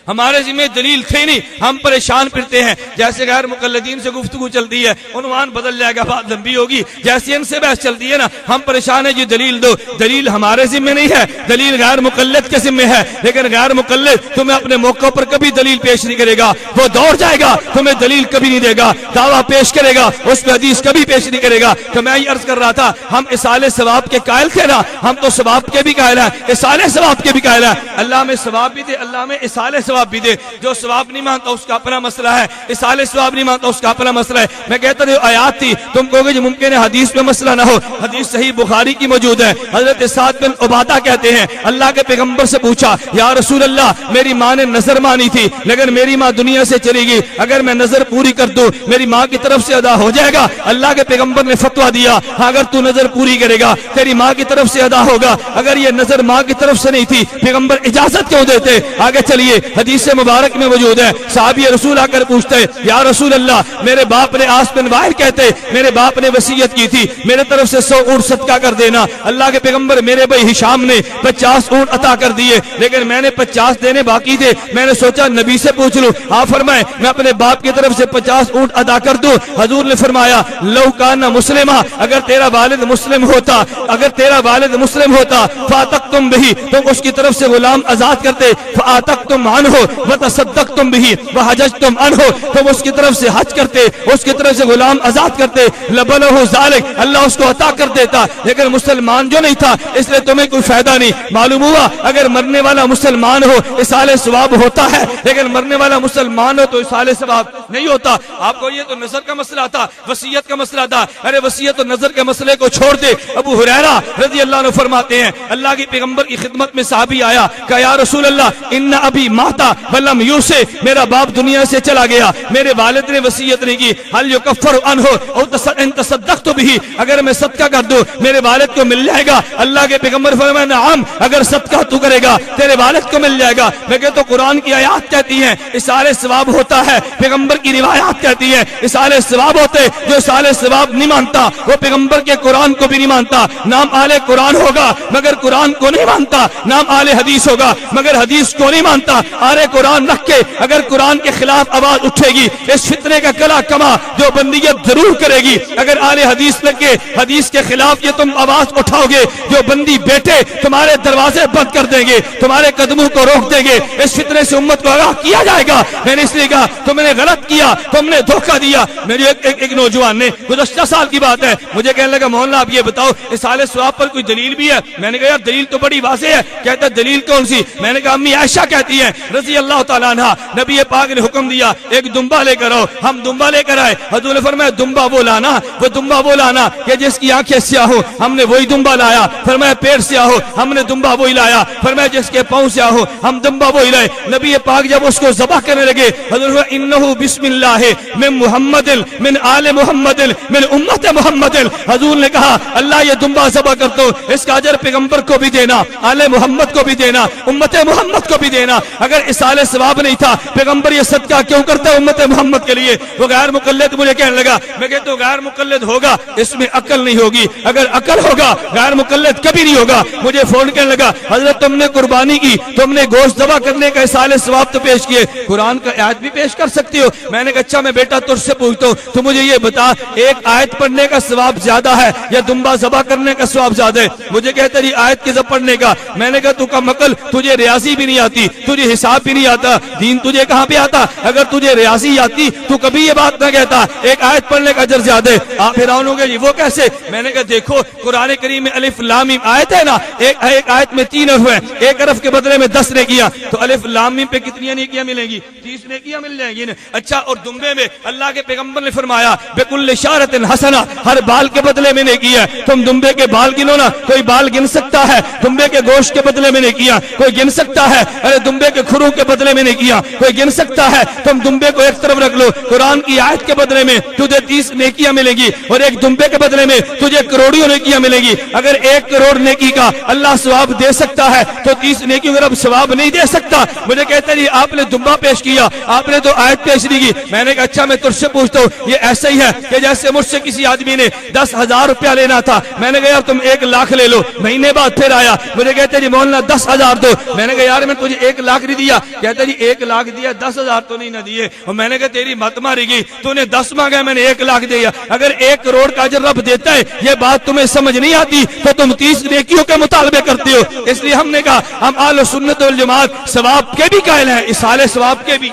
ہمارے ذمہ دلیل تھے نہیں, ہم پریشان پھرتے ہیں. جیسے غیر مقلدین سے گفتگو چلتی ہے عنوان بدل جائے گا, بات لمبی ہوگی. جیسے ان سے بحث چلتی ہے نا ہم پریشان ہیں جی دلیل دو. دلیل ہمارے ذمہ نہیں ہے, دلیل غیر مقلد کے ذمہ ہے. لیکن غیر مقلد تمہیں اپنے موقع پر کبھی دلیل پیش نہیں کرے گا, وہ دوڑ جائے گا, تمہیں دلیل کبھی نہیں دے گا. دعویٰ پیش کرے گا اس پہ حدیث کبھی پیش نہیں کرے گا. تو میں یہ عرض کر رہا تھا ہم اصال ثواب کے قائل تھے نا, ہم تو ثواب کے بھی قائل ہیں, اصال ثواب کے بھی قائل ہیں. اللہ میں ثواب بھی دے, اللہ میں اصال ثواب بھی دے. جو ثواب نہیں مانتا اس کا اپنا مسئلہ ہے, اصال ثواب نہیں مانتا اس کا اپنا مسئلہ ہے. میں کہتا ہوں آیات تھی, تم کہو گے جو ممکن ہے حدیث میں مسئلہ نہ ہو. حدیث صحیح بخاری کی موجود ہے. حضرت سعد بن عبادہ کہتے ہیں اللہ کے پیغمبر سے پوچھا یا رسول اللہ میری ماں نے نظر مانی تھی لیکن میری ماں دنیا سے چلی گئی, اگر میں نظر پوری کر دوں میری ماں کی طرف سے ادا ہو جائے گا؟ اللہ کے پیغمبر نے فتویٰ دیا ہاں اگر تو نظر پوری کرے گا تیری ماں کی طرف سے ادا ہوگا. اگر یہ نظر ماں کی طرف سے نہیں تھی پیغمبر اجازت کیوں دیتے؟ آگے چلیے حدیث مبارک میں موجود ہے، صحابی رسول آ کر پوچھتے ہیں یا رسول اللہ میرے باپ نے آس بن وائل کہتے میرے باپ نے وصیت کی تھی میرے طرف سے 100 اونٹ صدقہ کر دینا، اللہ کے پیغمبر میرے بھائی ہشام نے 50 اونٹ عطا کر دیے لیکن میں نے 50 دینے باقی تھے، میں نے سوچا نبی سے پوچھ لوں، آپ فرمائے میں اپنے باپ کی طرف سے 50 اونٹ ادا کر دوں؟ حضور نے فرمایا لو کان مسلمہ، اگر تیرا والد مسلم ہوتا، اگر تیرا والد مسلم ہوتا فاتقتم بہی، تم اس کی طرف سے غلام آزاد کرتے، فاتقتم عنہ وتصدقتم بہی وحججتم عنہ، تم اس کی طرف سے حج کرتے، اس کی طرف سے غلام آزاد کرتے، لبلہ ذالک، اللہ اس کو عطا کر دیتا، لیکن مسلمان جو نہیں تھا اس لیے تمہیں کوئی فائدہ نہیں۔ معلوم ہوا اگر مرنے والا مسلمان ہو اصال ثواب ہوتا ہے، لیکن مرنے والا مسلمان ہو تو اصال ثواب نہیں ہوتا۔ آپ کو یہ تو نظر کا مسئلہ تھا، وصیت کا مسئلہ تھا، ارے وصیت و نظر کے مسئلے کو چھوڑ دے۔ ابو ہریرہ رضی اللہ عنہ فرماتے ہیں اللہ کی پیغمبر کی خدمت میں صحابی آیا کہ یا رسول اللہ ان ابی ماتا ولم یوصی، میرا باپ دنیا سے چلا گیا، میرے والد نے وصیت نہیں کی، هل یکفر عنہ او ان تصدقت به، اگر میں صدقہ کر دوں میرے والد کو مل جائے گا؟ اللہ کے پیغمبر فرمایا نعم، اگر صدقہ تو کرے گا تیرے والد کو مل جائے گا۔ میں کہتا ہوں قرآن کی آیات کہتی ہیں اصال ثواب ہوتا ہے، پیغمبر کی روایات کہتی ہیں اصال ثواب ہوتے، جو اصال ثواب نہیں مانتا وہ پیغمبر کے قرآن کو بھی نہیں مانتا، نام آل قرآن ہوگا مگر قرآن کو نہیں مانتا، نام آل حدیث ہوگا مگر حدیث کو نہیں مانتا۔ آل قرآن رکھ کے اگر قرآن کے خلاف آواز اٹھے گی اس فتنے کا کلا کما جو بندیت ضرور کرے گی، اگر آل حدیث لگ کے حدیث کے خلاف یہ تم آواز اٹھاؤ گے جو بندی بیٹے تمہارے دروازے بند کر دیں گے، تمہارے قدموں کو روک دیں گے، اس فتنے سے امت کو آگاہ کیا جائے گا۔ میں نے اس لیے کہا تم نے غلط کیا، تم نے دھوکہ دیا۔ میری ایک نوجوان نے گزشتہ سال کی بات ہے مجھے کہنے لگا مولانا آپ یہ بتاؤ اصال ثواب پر کوئی دلیل بھی ہے؟ میں نے کہا یار دلیل تو بڑی واضح ہے۔ کہتا دلیل کون سی؟ میں نے کہا امی عائشہ کہتی ہیں رضی اللہ تعالیٰ عنہ نبی پاک نے حکم دیا ایک دمبا لے کر آؤ، ہم دمبا لے کر آئے، حضور نے فرمایا دمبا وہ لانا کہ جس کی آنکھیں سیاہ ہو، ہم نے وہی دمبا لایا۔ فرمایا پیٹ سیاہ ہو، ہم نے دمبا وہی لایا۔ فرمایا جس کے پاؤں سیاہ ہو، ہم دمبا وہی لائے۔ نبی پاک جب اس کو ذبح کرنے لگے حضور نے انہ بسم اللہ من محمد من آل محمد من امت محمد، حضور نے کہا اللہ یہ دمبا ذبح کر دو، اس کا اجر پیغمبر کو بھی دینا، آل محمد کو بھی دینا، امت محمد کو بھی دینا۔ اگر اصال ثواب نہیں تھا پیغمبر یہ صدقہ کیوں کرتا ہے امت محمد کے لیے؟ وہ غیر مقلد مجھے کہنے لگا، میں کہتا ہوں غیر مقلد ہوگا اس میں عقل نہیں ہوگی، اگر عقل ہوگا غیر مقلد کبھی نہیں ہوگا۔ مجھے فون کرنے لگا حضرت تم نے قربانی کی، تم نے گوشت ذبح کرنے کا اصال ثواب تو پیش کیے، قرآن کا آیت بھی پیش کر سکتی ہو؟ میں نے کہا اچھا میں بیٹا تجھ سے پوچھتا ہوں تو مجھے یہ بتا ایک آیت پڑھنے کا ثواب زیادہ ہے یا دمبا ذبح کرنے کا ثواب زیادہ ہے؟ مجھے کہتا جی آیت کے ذبح پڑھنے کا۔ میں نے کہا تو کم عقل، تجھے ریاضی بھی نہیں آتی، تجھے حساب بھی نہیں آتا، دین تجھے کہاں پہ آتا؟ اگر تجھے ریاضی آتی تو کبھی یہ بات نہ کہتا ایک آیت پڑھنے کا اجر زیادہ ہے۔ آپ حیران ہو گئے جی وہ کیسے؟ میں نے کہا دیکھو قرآن کریم میں الف لام میم آیت ہے نا، ایک آیت میں 3 حرف ہیں، ایک حرف کے بدلے میں 10 نیکیاں، تو الف لام میم پہ کتنی نیکیاں ملیں گی؟ 30 نیکیاں مل جائیں گی نا۔ اچھا اور دمبے میں اللہ کے پیغمبر نے فرمایا بکل شعرۃ حسنہ، ہر بال کے بدلے میں نیکی ہے۔ تم دمبے کے بال گنو نا، کوئی بال گن سکتا ہے؟ دمبے کے گوشت کے بدلے میں نیکیاں کوئی گن سکتا ہے؟ ارے دمبے کے کھروں کے بدلے میں نیکیاں کوئی گن سکتا ہے؟ تم دمبے کو ایک طرف رکھ لو، قرآن کی آیت کے بدلے میں تجھے 30 نیکیاں ملیں گی اور ایک دمبے کے بدلے میں تجھے کروڑیوں نیکیاں ملیں گی۔ اگر 1 کروڑ نیکی کا اللہ ثواب دے سکتا ہے تو 30 نیکیوں کا رب ثواب نہیں دے سکتا؟ مجھے کہتا ہے جی آپ نے دمبا پیش کیا، آپ نے تو آیت پیش نہیں کی۔ میں نے کہا اچھا میں تجھ سے پوچھتا ہوں یہ ایسا ہی ہے کہ جیسے مجھ سے کسی آدمی نے 10,000 روپیہ لینا تھا، میں نے کہا یار تم 1 لاکھ لے لو، مہینے بعد پھر آیا مجھے کہتے جی مولانا 10,000 دو، میں نے کہا یار میں تجھے 1 لاکھ نہیں دیا، کہتا جی 1 لاکھ دیا 10,000 تو نہیں نہ دیے، اور میں نے کہا تیری مت ماری گئی، تو نے 10 مانگا میں نے 1 لاکھ دیا۔ اگر 1 کروڑ کا اجر رب دیتا ہے یہ بات تمہیں سمجھ نہیں آتی تو تم 30 نیکیوں کے مطالبے کرتے ہو۔ اس لیے ہم نے کہا ہم اہل سنت والجماعت ثواب کے بھی قائل ہیں، اصال ثواب کے بھی،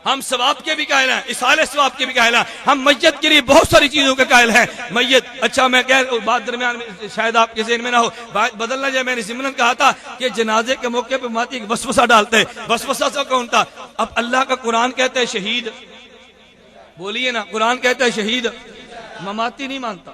ہم ثواب کے بھی قائل ہیں، اصال ثواب کے بھی قائل ہیں، ہم میت کے لیے بہت ساری چیزوں کے قائل ہیں۔ میت اچھا میں کہہ بات درمیان میں شاید آپ کے ذہن میں نہ ہو، بات بدلنا جائے، میں نے ضمناً کہا تھا کہ جنازے کے موقع پہ ماتی ایک وسوسہ ڈالتے ہیں، وسوسہ سے کون تھا؟ اب اللہ کا قرآن کہتا ہے شہید، بولیے نا، قرآن کہتا ہے شہید، مماتی نہیں مانتا،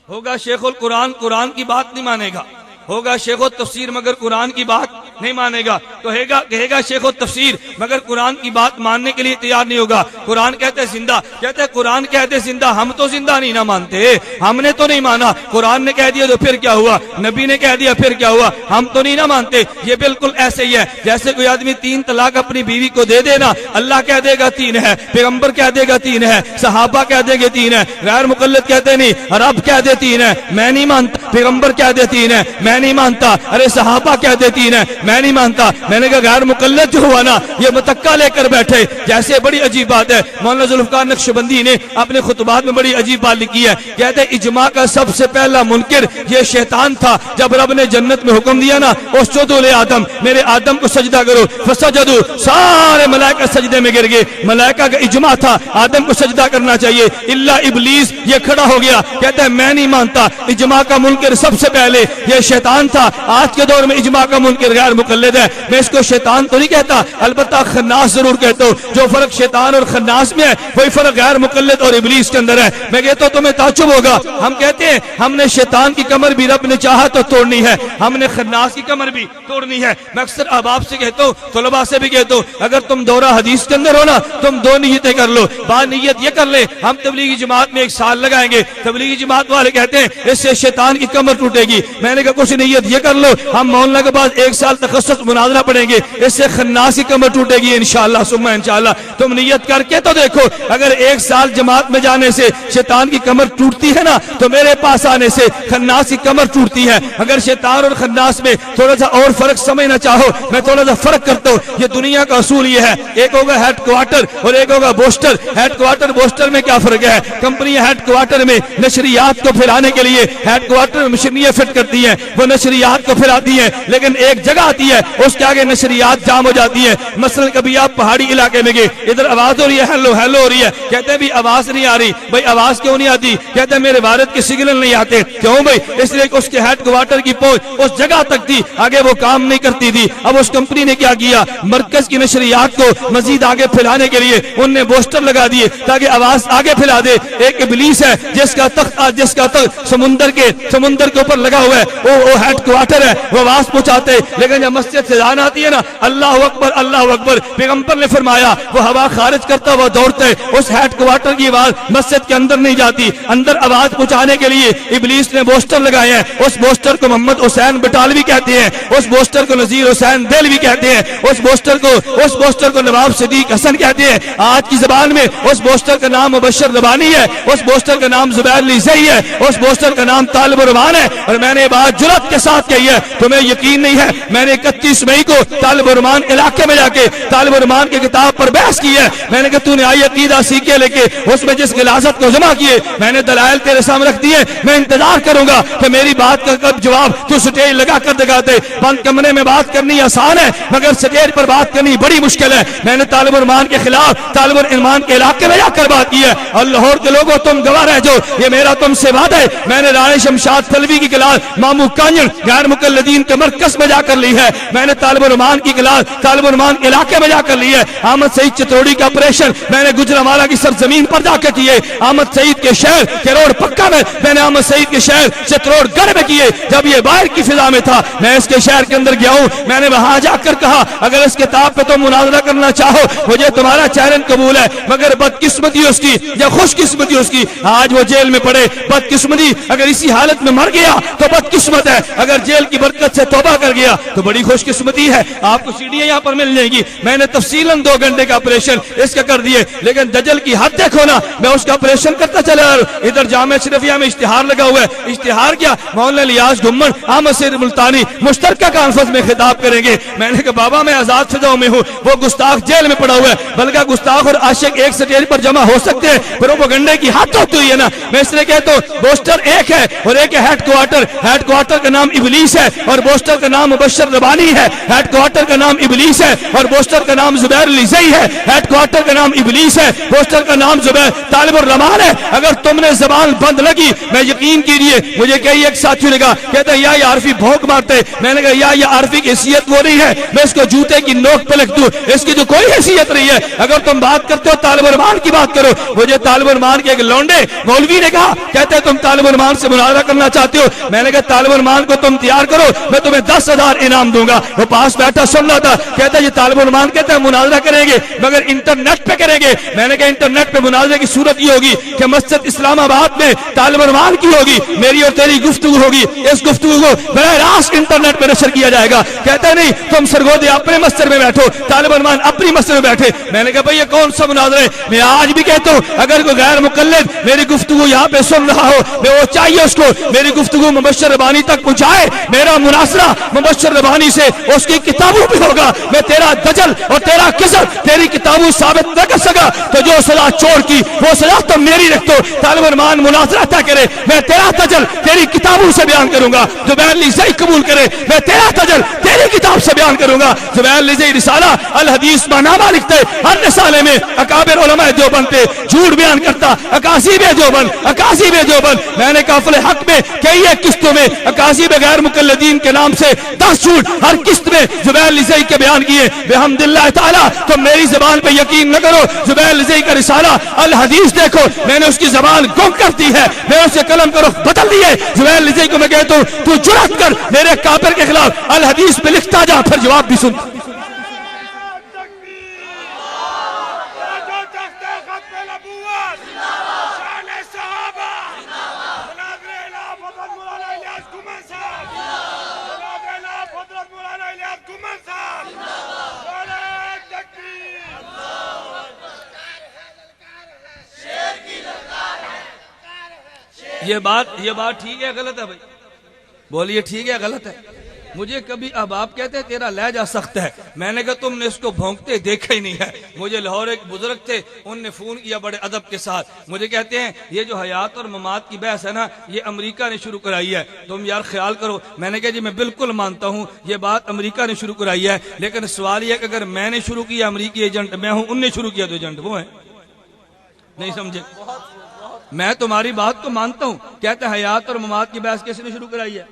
ہوگا شیخ القرآن قرآن کی بات نہیں مانے گا، ہوگا شیخ التفسیر مگر قرآن کی بات نہیں مانے گا، کہے گا شیخ و تفسیر، مگر قرآن کی بات ماننے کے لیے تیار نہیں ہوگا۔ قرآن کہتے زندہ، کہتے قرآن کہتے زندہ، ہم تو زندہ نہیں نہ مانتے، ہم نے تو نہیں مانا، قرآن نے کہہ دیا تو پھر کیا ہوا، نبی نے کہہ دیا پھر کیا ہوا، ہم تو نہیں نہ مانتے۔ یہ بالکل ایسے ہی ہے جیسے کوئی آدمی 3 طلاق اپنی بیوی کو دے دینا، اللہ کہہ دے گا 3 ہے، پیغمبر کہہ دے گا 3 ہے، صحابہ کہہ دے گا 3 ہے، غیر مقلد کہتے نہیں، رب کہہ دے 3 ہے، میں نہیں مانتا، پیغمبر کہہ دے 3 ہے، میں نہیں مانتا، ارے صحابہ کہہ دے 3 ہے، میں نہیں مانتا۔ میں نے کہا غیر مقلد جو ہوا نا یہ متکا لے کر بیٹھے، جیسے بڑی عجیب بات ہے۔ مولانا ذوالفقار نقشبندی نے اپنے خطبات میں بڑی عجیب بات لکھی ہے، کہتے اجماع کا سب سے پہلا منکر یہ شیطان تھا۔ جب رب نے جنت میں حکم دیا نا اسجدوا لآدم، میرے آدم کو سجدہ کرو، فسجدوا، سارے ملائکہ سجدے میں گر گئے، ملائکہ کا اجماع تھا آدم کو سجدہ کرنا چاہیے، الا ابلیس یہ کھڑا ہو گیا، کہتا ہے میں نہیں مانتا، اجماع کا منکر سب سے پہلے یہ شیطان تھا۔ آج کے دور میں اجماع کا منکر غیر مقلد ہے، میں اس کو شیطان تو نہیں کہتا، البتہ خناس ضرور کہتا ہوں۔ جو فرق شیطان اور خناس میں ہے وہی فرق غیر مقلد اور ابلیس کے اندر ہے۔ میں کہتا ہوں تمہیں تعجب ہوگا، ہم کہتے ہیں ہم نے شیطان کی کمر بھی رب نے چاہا تو توڑنی ہے، ہم نے خناس کی کمر بھی توڑنی ہے۔ میں اکثر احباب سے کہتا ہوں، طلباء سے بھی کہتا ہوں، اگر تم دورہ حدیث کے اندر ہو نا تم 2 نیتیں کر لو، با نیت یہ کر لے ہم تبلیغی جماعت میں 1 سال لگائیں گے، تبلیغی جماعت والے کہتے ہیں اس سے شیطان کی کمر ٹوٹے گی، میں نے کہا کچھ نیت یہ کر لو ہم مولانا کے بعد 1 سال تخصص مناظرہ پڑھیں گے، اس سے خناس کی کمر ٹوٹے گی انشاءاللہ ثم انشاءاللہ۔ تم نیت کر کے تو دیکھو، اگر 1 سال جماعت میں جانے سے شیطان کی کمر ٹوٹتی ہے نا تو میرے پاس آنے سے خناس کی کمر ٹوٹتی ہے۔ اگر شیطان اور خناس میں تھوڑا سا اور فرق سمجھنا چاہو میں تھوڑا سا فرق کرتا ہوں۔ یہ دنیا کا اصول یہ ہے، ایک ہوگا ہیڈ کوارٹر اور ایک ہوگا بوسٹر۔ ہیڈ کوارٹر بوسٹر میں کیا فرق ہے؟ کمپنی ہیڈ کوارٹر میں نشریات کو پھیلانے کے لیے ہیڈ کوارٹر میں مشینیں فٹ کرتی ہیں، وہ نشریات کو پھیلاتی ہیں، لیکن ایک جگہ آتی ہے اس کے آگے نشریات جام ہو جاتی ہیں۔ مثلا کبھی آپ پہاڑی علاقے میں گئے، ادھر آواز ہو رہی ہے ہیلو ہیلو ہو رہی ہے، کہتے ہیں بھی آواز نہیں آ رہی، بھائی آواز کیوں نہیں آتی؟ کہتے ہیں میرے بھارت کے سگنل نہیں آتے، کیوں بھائی؟ اس لیے کہ اس کے ہیڈ کوارٹر کی پہنچ اس جگہ تک تھی، آگے وہ کام نہیں کرتی تھی۔ اب اس کمپنی نے کیا کیا، مرکز کی نشریات کو مزید آگے پھیلانے کے لیے ان نے بوسٹر لگا دیے تاکہ آواز آگے پھیلا دے۔ ایک ابلیس ہے جس کا تخت سمندر کے اوپر لگا ہوا ہے، وہ ہیڈ کوارٹر ہے، وہ آواز پہنچاتے، لیکن جب مسجد سے اذان آتی ہے نا اللہ اکبر اللہ اکبر، پیغمبر نے فرمایا وہ ہوا خارج کرتا ہوا دوڑتا ہے، اس ہیڈ کوارٹر کی آواز مسجد کے اندر نہیں جاتی۔ اندر آواز پہنچانے کے لیے ابلیس نے بوسٹر لگائے ہیں، اس بوسٹر کو محمد حسین بٹالوی کہتے ہیں، اس بوسٹر کو نذیر حسین دہلوی کہتے ہیں، اس بوسٹر کو نواب صدیق حسن کہتے ہیں، آج کی زبان میں اس بوسٹر کا نام مبشر ربانی ہے، اس بوسٹر کا نام زبیر علی زئی ہے، اس بوسٹر کا نام طالب الرحمان ہے۔ اور میں نے بات جرات کے ساتھ کہی ہے، تمہیں یقین نہیں ہے، میں نے 31 مئی کو طالب الرحمان علاقے میں جا کے طالب الرحمان کی کتاب پر بحث کی ہے۔ میں نے کہا تو نے آئی عقیدہ سیکھے لے کے اس میں جس غلاظت کو جمع کیے، میں نے دلائل تیرے سامنے رکھ دیے، میں انتظار کروں گا کہ میری بات کا کب جواب تو سٹیج لگا کر دکھا دے۔ بند کمرے میں بات کرنی آسان ہے مگر سٹیج پر بات کرنی بڑی مشکل ہے۔ میں نے طالب الرحمان کے خلاف طالب الرحمان کے علاقے میں جا کر بات کی ہے، اور لاہور کے لوگوں تم گواہ رہ جو، یہ میرا تم سے وعدہ ہے۔ میں نے رانے شمشاد تھلوی کی کلاس مامو کانجن غیر مقلدین کے مرکز میں جا کر لی ہے، میں نے طالب الرحمان کی کلاس طالب الرحمان علاقے میں جا کر لی ہے۔ احمد سعید چتروڑی کا آپریشن میں نے گجرانوالہ کی سرزمین پر جا کے کیے، احمد سعید کے شہر کروڑ پکا میں نے احمد سعید کے شہر چتروڑ گڑھ میں کیے، جب یہ باہر کی فضا میں تھا۔ میں اس کے شہر کے اندر گیا ہوں، میں نے وہاں جا کر کہا اگر اس کتاب پہ تم مناظرہ کرنا چاہو مجھے تمہارا چیلنج قبول ہے، مگر بدقسمتی اس کی یا خوش قسمتی اس کی آج وہ جیل میں پڑے۔ بدقسمتی اگر اسی حالت میں مر گیا تو بدقسمت ہے، اگر جیل کی برکت سے توبہ کر گیا تو بڑی خوش قسمتی ہے۔ آپ کو سیڑھیاں یہاں پر مل جائیں گی، میں نے تفصیلاً 2 گھنٹے کا آپریشن اس کا کر دیے، لیکن دجل کی حد دیکھو نا، میں اس کا آپریشن کرتا چلا رہا ہوں۔ ادھر جامعہ شریفیہ میں اشتہار لگا ہوا ہے، اشتہار کیا مولانا الیاس گھمن احمد سعید ملتانی مشترکہ کانفرنس میں خطاب کریں گے۔ میں نے کہا بابا میں آزاد فضاؤں میں ہوں، وہ گستاخ جیل میں پڑا ہوا ہے، بلکہ گستاخ اور عاشق ایک سٹیج پر جمع ہو سکتے ہیں، پروپیگنڈے کی حد ہوتی ہوئی ہے نا۔ میں اس لیے کہتا ہوں بوسٹر ایک ہے اور ایک ہے ہیڈ کوارٹر، ہیڈ کوارٹر کا نام ابلیس ہے اور بوسٹر کا نام مبشر ربانی ہے۔ ہیڈ کوارٹر کا نام ابلیس ہے اور بوسٹر کا نام زبیر علی زئی ہے۔ ہیڈ کوارٹر کا نام ابلیس ہے، بوسٹر کا نام زبیر طالب الرحمان ہے۔ اگر تم نے زبان بند لگی میں یقین کیجیے، مجھے کئی ایک ساتھی نے کہا کہتا ہے یا عارفی بھونک مارتے، میں نے کہا یا عارفی کی حیثیت وہ نہیں ہے میں اس کو جوتے کی نوک پہ لکھ دوں، اس کی جو کوئی حیثیت نہیں ہے۔ اگر تم بات کرتے ہو طالب الرحمان کی بات کرو۔ مجھے طالب الرحمان کے ایک لونڈے مولوی نے کہا کہتے تم طالب الرحمان سے مناظرہ کرنا چاہتے ہو، میں نے کہا طالب الرحمان کو تم تیار کرو میں تمہیں 10,000 انعام انجام دوں گا. وہ پاس بیٹھا سن رہا تھا, کہتا ہے یہ طالب علمان کہتا ہے مناظرہ کریں گے مگر انٹرنیٹ پہ کریں گے. میں نے کہا انٹرنیٹ پہ مناظرے کی صورت یہ ہوگی کہ مسجد اسلام آباد میں طالب علمان کی ہوگی, میری اور تیری گفتگو ہوگی, اس گفتگو کو براہ راست انٹرنیٹ پہ نشر کیا جائے گا. کہتا ہے نہیں تم سرگودے اپنے مسجد میں بیٹھو, طالب علمان اپنی مسجد میں بیٹھے. میں نے کہا بھئی یہ کون سا مناظرہ ہے؟ میں آج بھی کہتا ہوں اگر کوئی غیر مقلد میری گفتگو یہاں پہ سن رہا ہو, میں وہ چاہیے اس کو میری گفتگو مبشر ربانی تک پہنچائے. میرا مناظرہ مبشر ربانی سے اس کی کتابوں پہ ہوگا. میں تیرا دجل اور تیرا کذب تیری کتابوں ثابت نہ کر سکا تو جو سزا چور کی وہ سزا تم میری رکھ دو. طالب علمان مناظرہ طے کرے, میں تیرا دجل تیری کتابوں سے بیان کروں گا. زبیر لیزئی قبول کرے, میں تیرا دجل تیری کتاب سے بیان کروں گا. زبیر لیزئی رسالہ الحدیث معنامہ لکھتے, ہر رسالے میں اکابر علماء دیوبند پہ جھوٹ بیان کرتا, اکاذیب دیوبند, اکاذیب دیوبند. میں نے کافل حق میں کئی ایک قسطوں میں اکاذیب غیر مقلدین کے نام سے 10 جھوٹ ہر قسط میں زبیر لیزئی کے بیان کیے. بحمداللہ تعالی تو میری زبان پہ یقین نہ کرو, زبیر لیزئی کا رسالہ الحدیث دیکھو, میں نے اس کی زبان گم کر دی ہے, میں اسے قلم کا رخ بدل دیے. زبیر لیزئی کو میں کہتا ہوں تو جرأت کر میرے کافر کے خلاف الحدیث پہ لکھتا جا, پھر جواب بھی سن. یہ بات ٹھیک ہے غلط ہے بھائی؟ بولیے ٹھیک ہے غلط ہے؟ مجھے کبھی اب آپ کہتے ہیں تیرا لہجہ سخت ہے, میں نے کہا تم نے اس کو بھونکتے دیکھا ہی نہیں ہے. مجھے لاہور ایک بزرگ تھے, ان نے فون کیا بڑے ادب کے ساتھ, مجھے کہتے ہیں یہ جو حیات اور ممات کی بحث ہے نا یہ امریکہ نے شروع کرائی ہے, تم یار خیال کرو. میں نے کہا جی میں بالکل مانتا ہوں یہ بات امریکہ نے شروع کرائی ہے, لیکن سوال یہ ہے کہ اگر میں نے شروع کیا امریکی ایجنٹ میں ہوں, ان نے شروع کیا تو ایجنٹ وہ ہے. نہیں سمجھے؟ میں تمہاری بات کو مانتا ہوں. کہتے ہیں حیات اور ممات کی بحث کس نے شروع کرائی ہے؟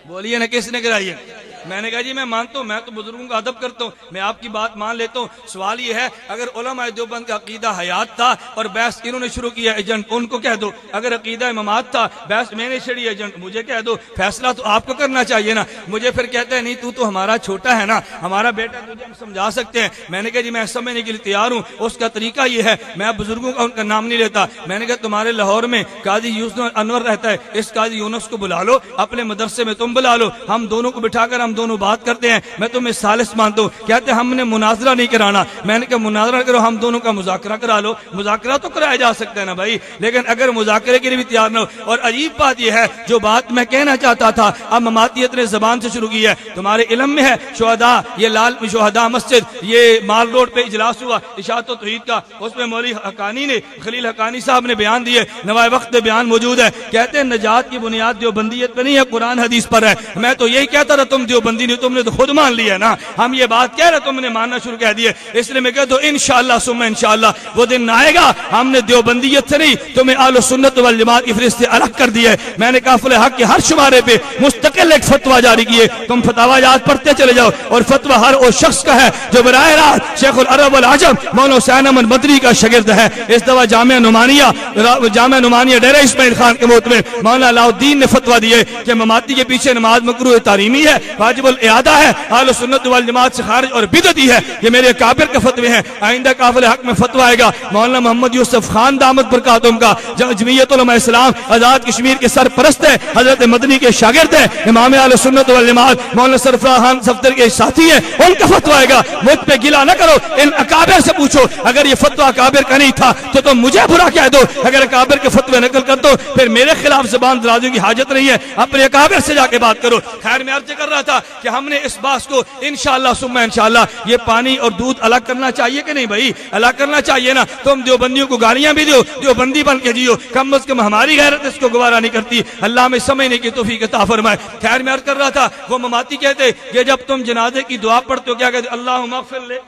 بولیے نا کس نے کرائی ہے؟ میں نے کہا جی میں مانتا ہوں, میں تو بزرگوں کا ادب کرتا ہوں, میں آپ کی بات مان لیتا ہوں. سوال یہ ہے اگر علماء دیوبند کا عقیدہ حیات تھا اور بحث انہوں نے شروع کیا ایجنٹ, ان کو کہہ دو. اگر عقیدہ ممات تھا بحث میں نے چھڑی ایجنٹ, مجھے کہہ دو. فیصلہ تو آپ کو کرنا چاہیے نا. مجھے پھر کہتا ہے نہیں تو ہمارا چھوٹا ہے نا, ہمارا بیٹا, تجھے ہم سمجھا سکتے ہیں. میں نے کہا جی میں سمجھنے کے لیے تیار ہوں. اس کا طریقہ یہ ہے, میں بزرگوں کا ان کا نام نہیں لیتا. میں نے کہا تمہارے لاہور میں قاضی یوسف انور رہتا ہے, اس قاضی یونس کو بلا لو, اپنے مدرسے میں تم بلا لو, ہم دونوں کو بٹھا کر ہم دونوں بات کرتے ہیں. میں تمہیں ثالث مانتا ہوں. کہتے ہیں ہم نے مناظرہ نہیں کرانا. میں نے کہا مناظرہ کرو, ہم دونوں کا مذاکرہ کرا لو. مذاکرہ تو کرایا جا سکتا ہے نا بھائی, لیکن اگر مذاکرے کے لیے بھی تیار نہ ہو. اور عجیب بات یہ ہے جو بات میں کہنا چاہتا تھا اب مماتیت نے زبان سے شروع کی ہے. تمہارے علم میں ہے شہداء, یہ لال شہداء مسجد یہ مال روڈ پہ اجلاس ہوا اشاعت و توحید کا, اس میں مولوی حقانی نے خلیل حقانی صاحب نے بیان دیے, نوائے وقت بیان موجود ہے. کہتے ہیں نجات کی بنیاد دیوبندیت پہ نہیں ہے, قرآن حدیث پر ہے. میں تو یہی کہتا تھا تم دیوبندی نہیں, تم نے تو خود مان لیا نا. ہم یہ بات کہہ رہے تم نے ماننا شروع کہہ دیے, اس لیے میں کہتا ہوں انشاءاللہ ثم انشاءاللہ وہ دن آئے گا ہم نے دیوبندیت سے نہیں تمہیں اہل سنت والجماعت کی فہرست سے الگ کر دیا ہے. میں نے قافل حق کے ہر شمارے پہ مستقل ایک فتویٰ جاری کیے, تم فتاوی یاد پڑھتے چلے جاؤ. اور فتویٰ ہر اس شخص کا ہے جو براہ راست شیخ العرب والعجم مولانا حسین احمد مدنی کا شاگرد ہے. اس دفعہ جامعہ نعمانیہ ڈیرہ اسماعیل خان کے موت میں مولانا علاء الدین نے فتویٰ دیے کہ مماتی کے پیچھے نماز مکروہ تحریمی ہے, واجب الاعادہ ہے, اہل سنت والجماعت سے خارج اور بدعتی ہے. یہ میرے کابر کے فتوے ہیں. آئندہ قافل حق میں فتویٰ آئے گا مولانا محمد یوسف خان دامت برکاتہم کا, جمعیت علماء اسلام آزاد کشمیر کے سرپرست ہے, حضرت مدنی کے شاگرد ہیں, امام اہل سنت والجماعت مولانا سرفراز خان صفدر کے ساتھی ہیں, ان کا فتویٰ آئے گا. مجھ پہ گلا نہ کرو, ان اکابر سے پوچھو. اگر یہ فتویٰ اکابر کا نہیں تھا تو تم مجھے برا کہہ دو, اگر اکابر کے فتوے نقل کر دو پھر میرے خلاف زبان درازی کی حاجت نہیں ہے, اپنے اکابر سے جا کے بات کرو. خیر میں عرض کر رہا تھا کہ ہم نے اس بات کو انشاءاللہ ثم انشاءاللہ یہ پانی اور دودھ الگ کرنا چاہیے کہ نہیں بھائی؟ الگ کرنا چاہیے نا. تم دیوبندیوں کو گالیاں بھی دو, دیوبندی بن کے جیو, کم از کم ہماری غیرت اس کو گوارا نہیں کرتی. اللہ میں سمجھنے کی توفیق عطا فرمائے. خیر میں عرض کر رہا تھا وہ مماتی کہتے کہ جب تم جنازے کی دعا پڑھتے ہو کیا کہتے؟ اللہم اغفر لے.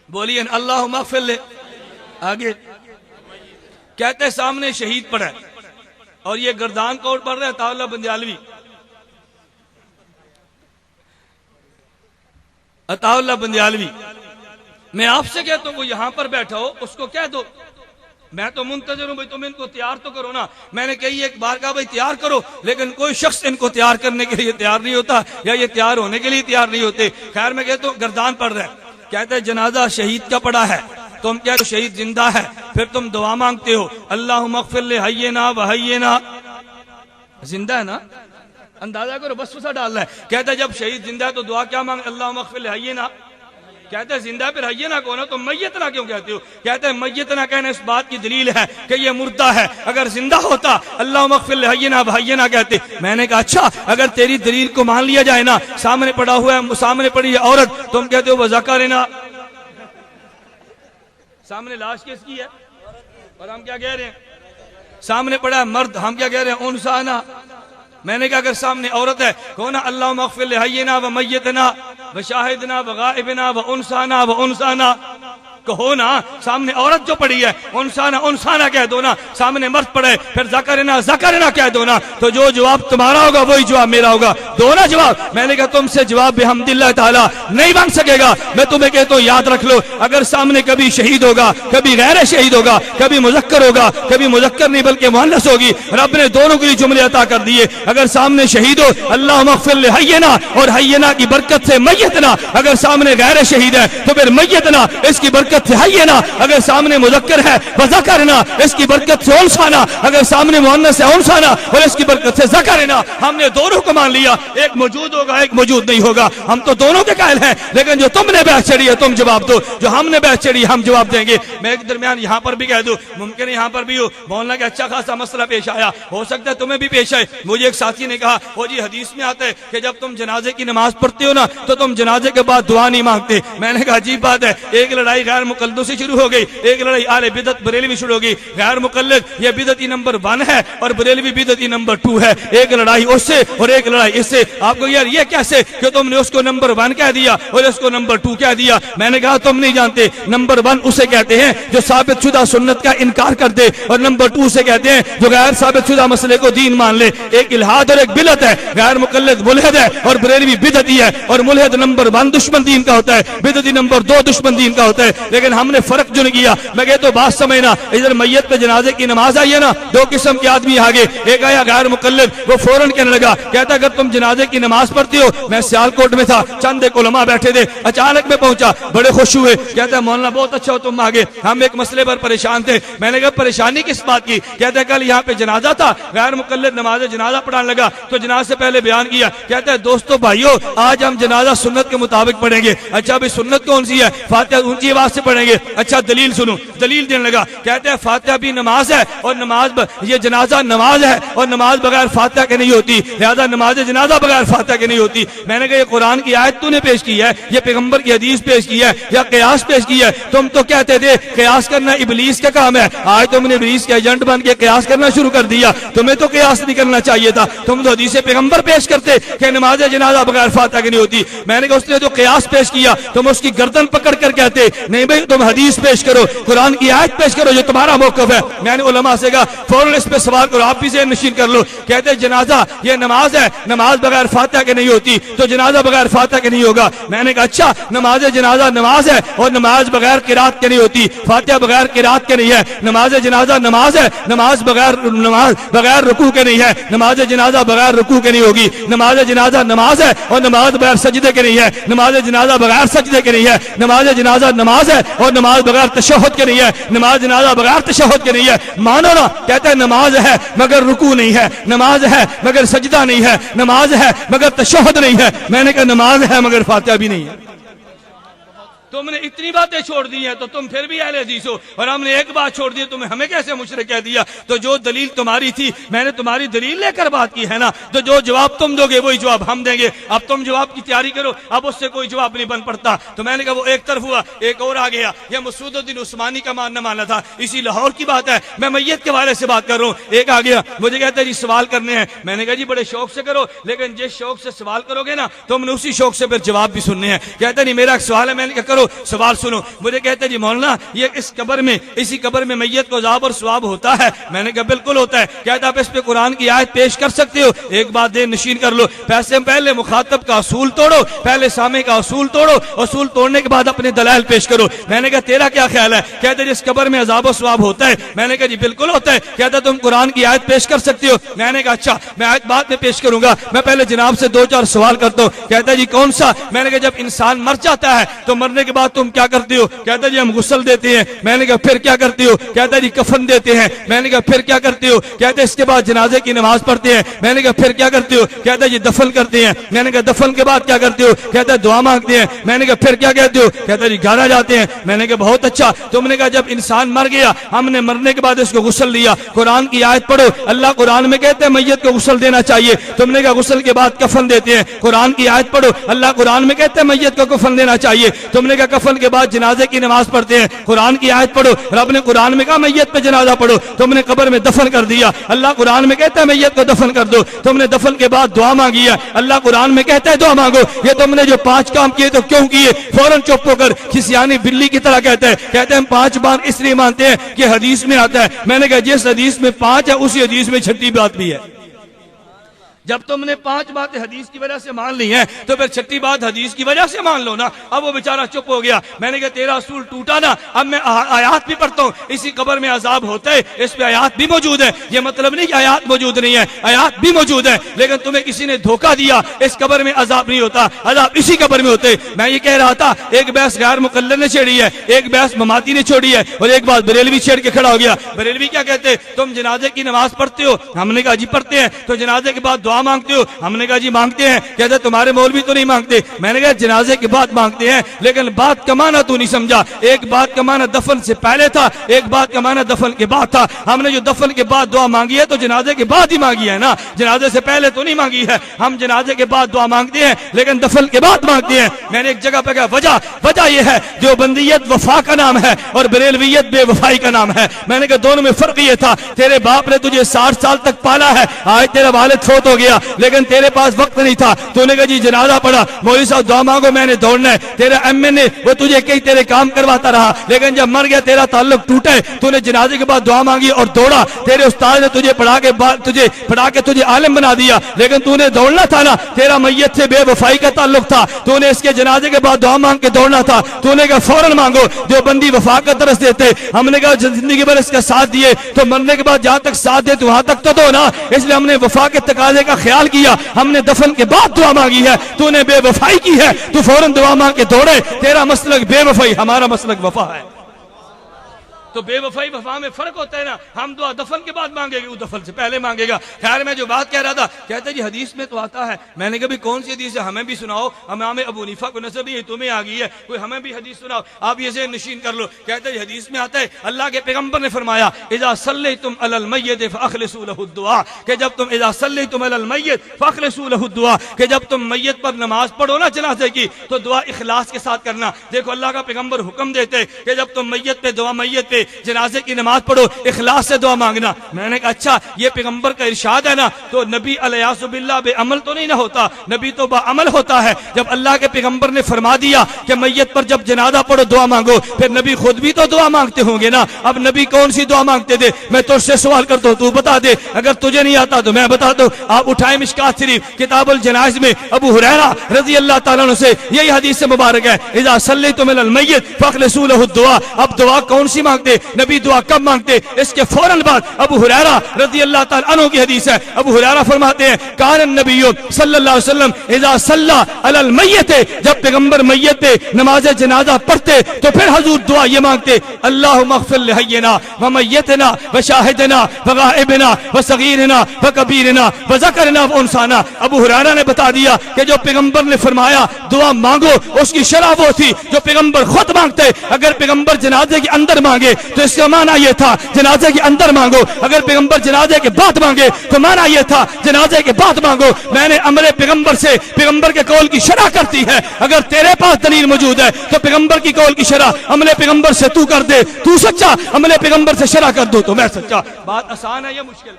بولیے اللہم اغفر لے. آگے کہتے سامنے شہید پڑا ہے اور یہ گردان کوٹ پڑھ رہے ہیں عطا اللہ بندیالوی. عطا اللہ بندیالوی, میں آپ سے کہتا ہوں وہ یہاں پر بیٹھا ہو اس کو کہہ دو میں تو منتظر ہوں بھائی تم ان کو تیار تو کرو نا. میں نے کہی ایک بار کہا بھائی تیار کرو, لیکن کوئی شخص ان کو تیار کرنے کے لیے تیار نہیں ہوتا یا یہ تیار ہونے کے لیے تیار نہیں ہوتے. خیر میں کہتا ہوں گردان پڑ رہا ہے, کہتے ہیں جنازہ شہید کا پڑا ہے, تم کہتے ہو شہید زندہ ہے, پھر تم دعا مانگتے ہو اللہم اغفر لحینا وحینا, زندہ ہے نا, اندازہ کرو وسوسہ ڈالنا ہے. کہتا ہے جب شہید زندہ ہے تو دعا کیا مانگ, اللہم اغفر لحینا. کہتے ہیں زندہ پھر حینا کون ہے, تو میتنا کیوں کہتے ہو؟ کہتے ہیں میتنا کہنا اس بات کی دلیل ہے کہ یہ مردہ ہے, اگر زندہ ہوتا اللہم اغفر لحینا وحینا کہتے. میں نے کہا اچھا اگر تیری دلیل کو مان لیا جائے نا, سامنے پڑا ہوا ہے, سامنے پڑی ہے عورت, تم کہتے ہو وذکرنا, سامنے لاش کس کی ہے اور ہم کیا کہہ رہے ہیں, سامنے پڑا ہے مرد, ہم کیا کہہ رہے ہیں انسانا. میں نے کہا اگر سامنے عورت ہے کون, اللہم اغفر لحینا ومیتنا وشاہدنا وغائبنا وانسانا وانسانا, کہو نا. سامنے عورت جو پڑی ہے انسانا انسانا کہہ دو نا, سامنے مرد پڑے پھر ذکرنا ذکرنا کہہ دو نا, تو جو جواب تمہارا ہوگا وہی جواب میرا ہوگا, دو نا جواب. میں نے کہا تم سے جواب بحمد اللہ تعالی نہیں بن سکے گا. میں تمہیں کہتا ہوں یاد رکھ لو, اگر سامنے کبھی شہید ہوگا, کبھی غیر شہید ہوگا, کبھی مذکر ہوگا, کبھی مذکر نہیں بلکہ مؤنث ہوگی, رب نے دونوں کے لیے جملے عطا کر دیے. اگر سامنے شہید ہو اللہم اغفر لحینا, اور حینا کی برکت سے میتنا. اگر سامنے غیر شہید ہے تو پھر میتنا, اس کی برکت سے حینا. اگر سامنے مذکر ہے وذکرنا, اس کی برکت سے انسانا. اگر سامنے مؤنث ہے انسانا, اور اس کی برکت سے ذکرنا. ہم نے دونوں کو مان لیا, ایک موجود ہوگا ایک موجود نہیں ہوگا, ہم تو دونوں کے قائل ہیں. لیکن جو تم نے بحث چڑھی ہے تم جواب دو, جو ہم نے بحث چڑھی ہم جواب دیں گے. میں ایک درمیان یہاں پر بھی کہہ دوں, ممکن ہے یہاں پر بھی ہو مولانا کا اچھا خاصا مسئلہ پیش آیا, ہو سکتا ہے تمہیں بھی پیش آئے. مجھے ایک ساتھی نے کہا وہ جی حدیث میں آتا ہے کہ جب تم جنازے کی نماز پڑھتے ہو نا تو تم جنازے کے بعد دعا نہیں مانگتے. میں نے کہا عجیب بات ہے, ایک لڑائی غیر مقلدوں سے شروع ہو گئی, ایک لڑائی اہل بدعت بریلوی شروع ہو گئی. غیر مقلد یہ بدعتی نمبر 1 ہے اور بریلوی بدعتی نمبر 2 ہے. ایک لڑائی اس سے اور ایک لڑائی اس سے. آپ کو یار یہ کیسے کہ تم نے اس کو نمبر 1 کہہ دیا اور اس کو نمبر 2 کہہ دیا. میں نے کہا تم نہیں جانتے, نمبر 1 اسے کہتے ہیں جو ثابت شدہ سنت کا انکار کر دے, اور نمبر 2 سے کہتے ہیں جو غیر ثابت شدہ مسئلے کو دین مان لے. ایک الہاد اور ایک بدعت ہے. غیر مقلد ملحد ہے اور بریلوی بدعتی ہے, اور ملحد نمبر 1 دشمن دین کا ہوتا ہے, بدعتی نمبر 2 دشمن دین کا ہوتا ہے. لیکن ہم نے فرق جو نہیں کیا. میں کہتا ہوں بات سمجھنا, ادھر میت پہ جنازے کی نماز آئی ہے نا, 2 قسم کے آدمی آگے. ایک آیا غیر مقلد, وہ فوراً کہنے لگا, کہتا اگر تم جنازے کی نماز پڑھتی ہو, میں سیالکوٹ میں تھا, چند ایک علماء بیٹھے تھے, اچانک میں پہنچا, بڑے خوش ہوئے, کہتا ہے مولانا بہت اچھا ہو تم آگے, ہم ایک مسئلے پر پریشان تھے. میں نے کہا پریشانی کس بات کی؟ کہتا ہے کل یہاں پہ جنازہ تھا, غیر مقلد نماز جنازہ پڑھانے لگا تو جنازے سے پہلے بیان کیا, کہتا ہے دوستو بھائیو آج ہم جنازہ سنت کے مطابق پڑھیں گے. اچھا بھی سنت کون سی ہے؟ فاتحہ اونچی آواز سے پڑھیں گے. اچھا دلیل سنو, دلیل دینے لگا, کہتے ہیں فاتحہ بھی نماز ہے اور نماز یہ جنازہ نماز ہے اور نماز بغیر فاتحہ کے نہیں ہوتی, لہذا نماز جنازہ بغیر فاتحہ کے نہیں ہوتی. میں نے کہا یہ قرآن کی آیت تو نے پیش کی ہے, یہ پیغمبر کی حدیث پیش کی ہے یا قیاس پیش کی ہے؟ تم تو کہتے تھے قیاس کرنا ابلیس کا کام ہے, آج تم نے ابلیس کے ایجنٹ بن کے قیاس کرنا شروع کر دیا. تمہیں تو قیاس نہیں کرنا چاہیے تھا, تم تو حدیث پیغمبر پیش کرتے کہ نماز جنازہ بغیر فاتحہ کی نہیں ہوتی. میں نے کہا اس نے جو قیاس پیش کیا تم اس کی گردن پکڑ کر کہتے نہیں بھائی تم حدیث پیش کرو, قرآن کی آیت پیش کرو جو تمہارا موقف ہے. میں نے علماء سے کہا فوراً اس پہ سوال کرو, آپ بھی ذہن نشین کر لو. کہتے جنازہ یہ نماز ہے, نماز بغیر فاتحہ کے نہیں ہوتی, تو جنازہ بغیر فاتحہ کے نہیں ہوگا. میں نے کہا اچھا نماز جنازہ نماز ہے اور نماز بغیر قرات کے نہیں ہوتی, فاتحہ بغیر قرات کے نہیں ہے. نماز جنازہ نماز ہے, نماز بغیر رکوع کے نہیں ہے, نماز جنازہ بغیر رکوع کے نہیں ہوگی. نماز جنازہ نماز ہے اور نماز بغیر سجدے کے نہیں ہے, نماز جنازہ بغیر سجدے کے نہیں ہے. نماز جنازہ نماز ہے اور نماز بغیر تشہد کے نہیں ہے, نماز جنازہ بغیر تشہد کے نہیں ہے. مانو نا, کہتا ہے نماز ہے مگر رکوع نہیں ہے, نماز ہے مگر سجدہ نہیں ہے, نماز ہے مگر تشہد نہیں ہے. میں نے کہا نماز ہے مگر فاتحہ بھی نہیں ہے. تم نے اتنی باتیں چھوڑ دی ہیں تو تم پھر بھی اہل حدیث ہو, اور ہم نے ایک بات چھوڑ دی, تمہیں ہمیں کیسے مشرک کہہ دیا؟ تو جو دلیل تمہاری تھی میں نے تمہاری دلیل لے کر بات کی ہے نا, تو جو جواب تم دو گے وہی جواب ہم دیں گے. اب تم جواب کی تیاری کرو, اب اس سے کوئی جواب نہیں بن پڑتا. تو میں نے کہا وہ ایک طرف ہوا, ایک اور آ گیا. یہ مسعود الدین عثمانی کا ماننا مانا تھا, اسی لاہور کی بات ہے, میں میت کے بارے سے بات کر رہا ہوں. ایک آ گیا مجھے کہتا ہے جی سوال کرنے ہیں. میں نے کہا جی بڑے شوق سے کرو, لیکن جس شوق سے سوال کرو گے نا تم نے اسی شوق سے پھر جواب بھی سننے ہیں. کہتا نہیں میرا ایک سوال ہے. میں نے کہا کرو. کرو سوال سنو. مجھے کہتے جی مولانا یہ اس قبر میں اسی قبر میں میت کو عذاب اور ثواب ہوتا ہے. میں نے کہا بالکل ہوتا ہے. کہتا آپ اس پہ قرآن کی آیت پیش کر سکتے ہو؟ ایک بات دے نشین کر لو. پہلے مخاطب کا اصول توڑو, پہلے سامع کا اصول توڑو, اصول توڑنے کے بعد اپنے دلائل پیش کرو. میں نے کہا تیرا کیا خیال ہے؟ کہتے جس قبر میں عذاب و ثواب ہوتا ہے. میں نے کہا جی بالکل ہوتا ہے. کہتا تم قرآن کی آیت پیش کر سکتے ہو؟ میں نے کہا اچھا میں آیت بعد میں پیش کروں گا, میں پہلے جناب سے 2-4 سوال کرتا ہوں. کہتا جی کون سا؟ میں نے کہا جب انسان مر جاتا ہے تو مرنے کے بعد تم کیا کرتے ہو؟ کہتا جی ہم غسل دیتے ہیں. میں نے کہا پھر کیا کرتے ہو؟ کہتا جی کفن دیتے ہیں. میں نے کہا پھر کیا کرتے ہو؟ کہتے اس کے بعد جنازے کی نماز پڑھتے ہیں. میں نے کہا پھر کیا کرتے ہو؟ کہتا جی دفن کرتے ہیں. میں نے کہا دفن کے بعد کیا کرتے ہو؟ کہتا ہے دعا مانگتے ہیں. میں نے کہا پھر کیا کہتے ہو؟ کہتا جی گھر آ جاتے ہیں. میں نے کہا بہت اچھا. تم نے کہا جب انسان مر گیا ہم نے مرنے کے بعد اس کو غسل دیا, قرآن کی آیت پڑھو. اللہ قرآن میں کہتے ہیں میت کو غسل دینا چاہیے. تم نے کہا غسل کے بعد کفن دیتے ہیں. قرآن کی آیت پڑھو. اللہ قرآن میں کہتے ہیں میت کو کفن دینا چاہیے. تم نے کہا کفن کے بعد جنازے کی نماز پڑھتے ہیں. قرآن کی آیت پڑھو. رب نے قرآن میں کہا میت پہ جنازہ پڑھو. تم نے قبر میں دفن کر دیا. اللہ قرآن میں کہتا ہے میت کو دفن کر دو. تم نے دفن کے بعد دعا مانگی ہے. اللہ قرآن میں کہتا ہے دعا مانگو. یہ تم نے جو 5 کام کیے تو کیوں کیے؟ فوراً چپ ہو کر کھسیانی بلی کی طرح کہتا ہے. کہتے ہیں ہم 5 بار اس لیے مانتے ہیں کہ حدیث میں آتا ہے. میں نے کہا جس حدیث میں 5 ہے اسی حدیث میں 6ٹھی بات بھی ہے. جب تم نے 5 باتیں حدیث کی وجہ سے مان لی ہیں تو پھر 6ٹھی بات حدیث کی وجہ سے مان لو نا. اب وہ بیچارہ چپ ہو گیا. میں نے کہا تیرا اصول ٹوٹا نا. اب میں آیات بھی پڑھتا ہوں. اسی قبر میں عذاب ہوتا ہے, اس پہ آیات بھی موجود ہے. یہ مطلب نہیں کہ آیات موجود نہیں ہے, آیات بھی موجود ہے. لیکن تمہیں کسی نے دھوکہ دیا اس قبر میں عذاب نہیں ہوتا, عذاب اسی قبر میں ہوتے. میں یہ کہہ رہا تھا ایک بحث غیر مقلد نے چھیڑی ہے, ایک بحث مماتی نے چھوڑی ہے, اور ایک بات بریلوی چھیڑ کے کھڑا ہو گیا. بریلوی کیا کہتے؟ تم جنازے کی نماز پڑھتے ہو. ہم نے کہا جی پڑھتے ہیں. تو جنازے کے بعد دعا مانگتے ہو؟ ہم نے کہا جی مانگتے ہیں. کہتے تمہارے مولوی تو نہیں مانگتے. میں نے کہا جنازے کے بعد مانگتے ہیں, لیکن بات کا معنی تو نہیں سمجھا. ایک بات کا معنی دفن سے پہلے تھا, ایک بات کا معنی دفن کے بعد تھا. ہم نے جو دفن کے بعد دعا مانگی ہے تو جنازے کے بعد ہی مانگی ہے نا, جنازے سے پہلے تو نہیں مانگی ہے. ہم جنازے کے بعد دعا مانگتے ہیں لیکن دفن کے بعد مانگتے ہیں. میں نے ایک جگہ پہ کہا وجہ یہ ہے جو بندیت وفا کا نام ہے اور بریلویت بے وفائی کا نام ہے. میں نے کہا دونوں میں فرق یہ تھا, تیرے باپ نے تجھے 60 سال تک پالا ہے, آج تیرا والد فوت ہو گیا لیکن تیرے پاس وقت نہیں تھا. تو نے کہا جی جنازہ پڑھا, مولوی صاحب دعا مانگو میں نے دوڑنا ہے. تیرا ایم این اے وہ تجھے کئی تیرے کام کرواتا رہا, لیکن جب مر گیا تیرا تعلق ٹوٹا ہے. تو نے جنازے کے بعد دعا مانگی اور دوڑا. تیرے استاد نے تجھے پڑھا کے تجھے عالم بنا دیا, لیکن تو نے دوڑنا تھا نا. تیرا میت سے بے وفائی کا تعلق تھا, تو نے اس کے جنازے کے بعد دعا مانگ کے دوڑنا تھا. تو نے کہا فوراً مانگو. جو بندی وفا کا درس دیتے, ہم نے کہا زندگی بھر اس کا ساتھ دیے تو مرنے کے بعد جہاں تک ساتھ دے تو وہاں تک تو دو نا. اس لیے ہم نے وفا کے تقاضے کا خیال کیا, ہم نے دفن کے بعد دعا مانگی ہے. تو نے بے وفائی کی ہے, تو فوراً دعا مانگ کے دوڑے. تیرا مسلک بے وفائی, ہمارا مسلک وفا ہے. تو بے وفائی وفا میں فرق ہوتا ہے نا. ہم دعا دفن کے بعد مانگے گا, وہ دفن سے پہلے مانگے گا. خیر میں جو بات کہہ رہا تھا, کہتے جی حدیث میں تو آتا ہے. میں نے کہا بھی کون سی حدیث ہے, ہمیں بھی سناؤ. امام ابو حنیفہ کو نسب ہے, تمہیں آ گئی ہے, کوئی ہمیں بھی حدیث سناؤ. آپ یہ ذہن نشین کر لو. کہتے جی حدیث میں آتا ہے اللہ کے پیغمبر نے فرمایا اذا صلیتم علی المیت فاخلصوا له الدعاء, کہ جب تم اذا صلیتم علی المیت فاخلصوا له الدعاء, کہ جب تم میت پر نماز پڑھو نا جنازے کی تو دعا اخلاص کے ساتھ کرنا. دیکھو اللہ کا پیغمبر حکم دیتے کہ جب تم میت پہ جنازے کی نماز پڑھو اخلاص سے دعا مانگنا. میں نے کہا اچھا یہ پیغمبر کا ارشاد ہے نا, تو نبی علیہ باللہ بے عمل تو نہیں نہ ہوتا, نبی تو با عمل ہوتا ہے. جب اللہ کے پیغمبر نے فرما دیا کہ میت پر جب جنازہ پڑھو دعا مانگو, پھر نبی خود بھی تو دعا مانگتے ہوں گے نا. اب نبی کون سی دعا مانگتے تھے؟ میں تجھ سے سوال کرتا ہوں, تو بتا دے. اگر تجھے نہیں آتا تو میں بتا دوں. آپ اٹھائیں مشکات شریف کتاب الجنائز میں ابو ہریرہ رضی اللہ تعالیٰ عنہ سے یہی حدیث سے مبارک ہے اذا صلیتم علی المیت فاخلصوا له الدعاء. اب دعا کون سی مانگتے نبی, دعا کب مانگتے؟ اس کے فوراً بعد ابو ہریرہ رضی اللہ تعالیٰ عنہ کی حدیث ہے. ابو ہریرہ فرماتے ہیں کان النبی صلی اللہ علیہ وسلم اذا صلی علی المیت, جب پیغمبر میت پہ نماز جنازہ پڑھتے تو پھر حضور دعا یہ مانگتے اللہم اغفر لحینا ومیتنا وشاہدنا وغائبنا وصغیرنا وکبیرنا وذکرنا وانثانا. ابو ہریرہ نے بتا دیا کہ جو پیغمبر نے فرمایا دعا مانگو, اس کی شرح وہ تھی جو پیغمبر خود مانگتے. اگر پیغمبر جنازے کے اندر مانگے تو اس کا معنی یہ تھا جنازے کے اندر مانگو, اگر پیغمبر جنازے کے بعد مانگے تو معنی یہ تھا جنازے کے بعد مانگو. میں نے عمل پیغمبر سے پیغمبر کے قول کی شرح کرتی ہے. اگر تیرے پاس دلیل موجود ہے تو پیغمبر کی قول کی شرح عمل پیغمبر سے تو کر دے, تو سچا, عمل پیغمبر سے شرح کر دو تو میں سچا. بات آسان ہے یا مشکل؟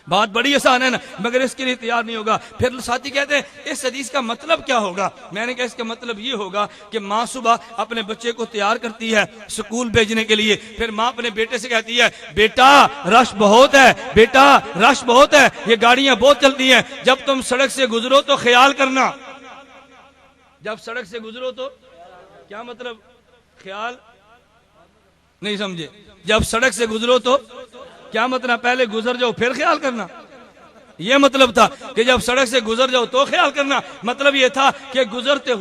بات بڑی آسان ہے نا، مگر اس کے لیے تیار نہیں ہوگا۔ پھر ساتھی کہتے ہیں اس حدیث کا مطلب کیا ہوگا؟ میں نے کہا اس کا مطلب یہ ہوگا کہ ماں صبح اپنے بچے کو تیار کرتی ہے سکول بھیجنے کے لیے، پھر ماں اپنے بیٹے سے کہتی ہے بیٹا رش بہت ہے، بیٹا رش بہت ہے، یہ گاڑیاں بہت چلتی ہیں، جب تم سڑک سے گزرو تو خیال کرنا۔ جب سڑک سے گزرو تو کیا مطلب؟ خیال نہیں سمجھے؟ جب سڑک سے گزرو تو کیا مطلب؟ پہلے گزر جاؤ پھر خیال کرنا، یہ مطلب تھا کہ جب سڑک سے گزر جاؤ تو خیال کرنا۔ مطلب یہ تھا کہ گزرتے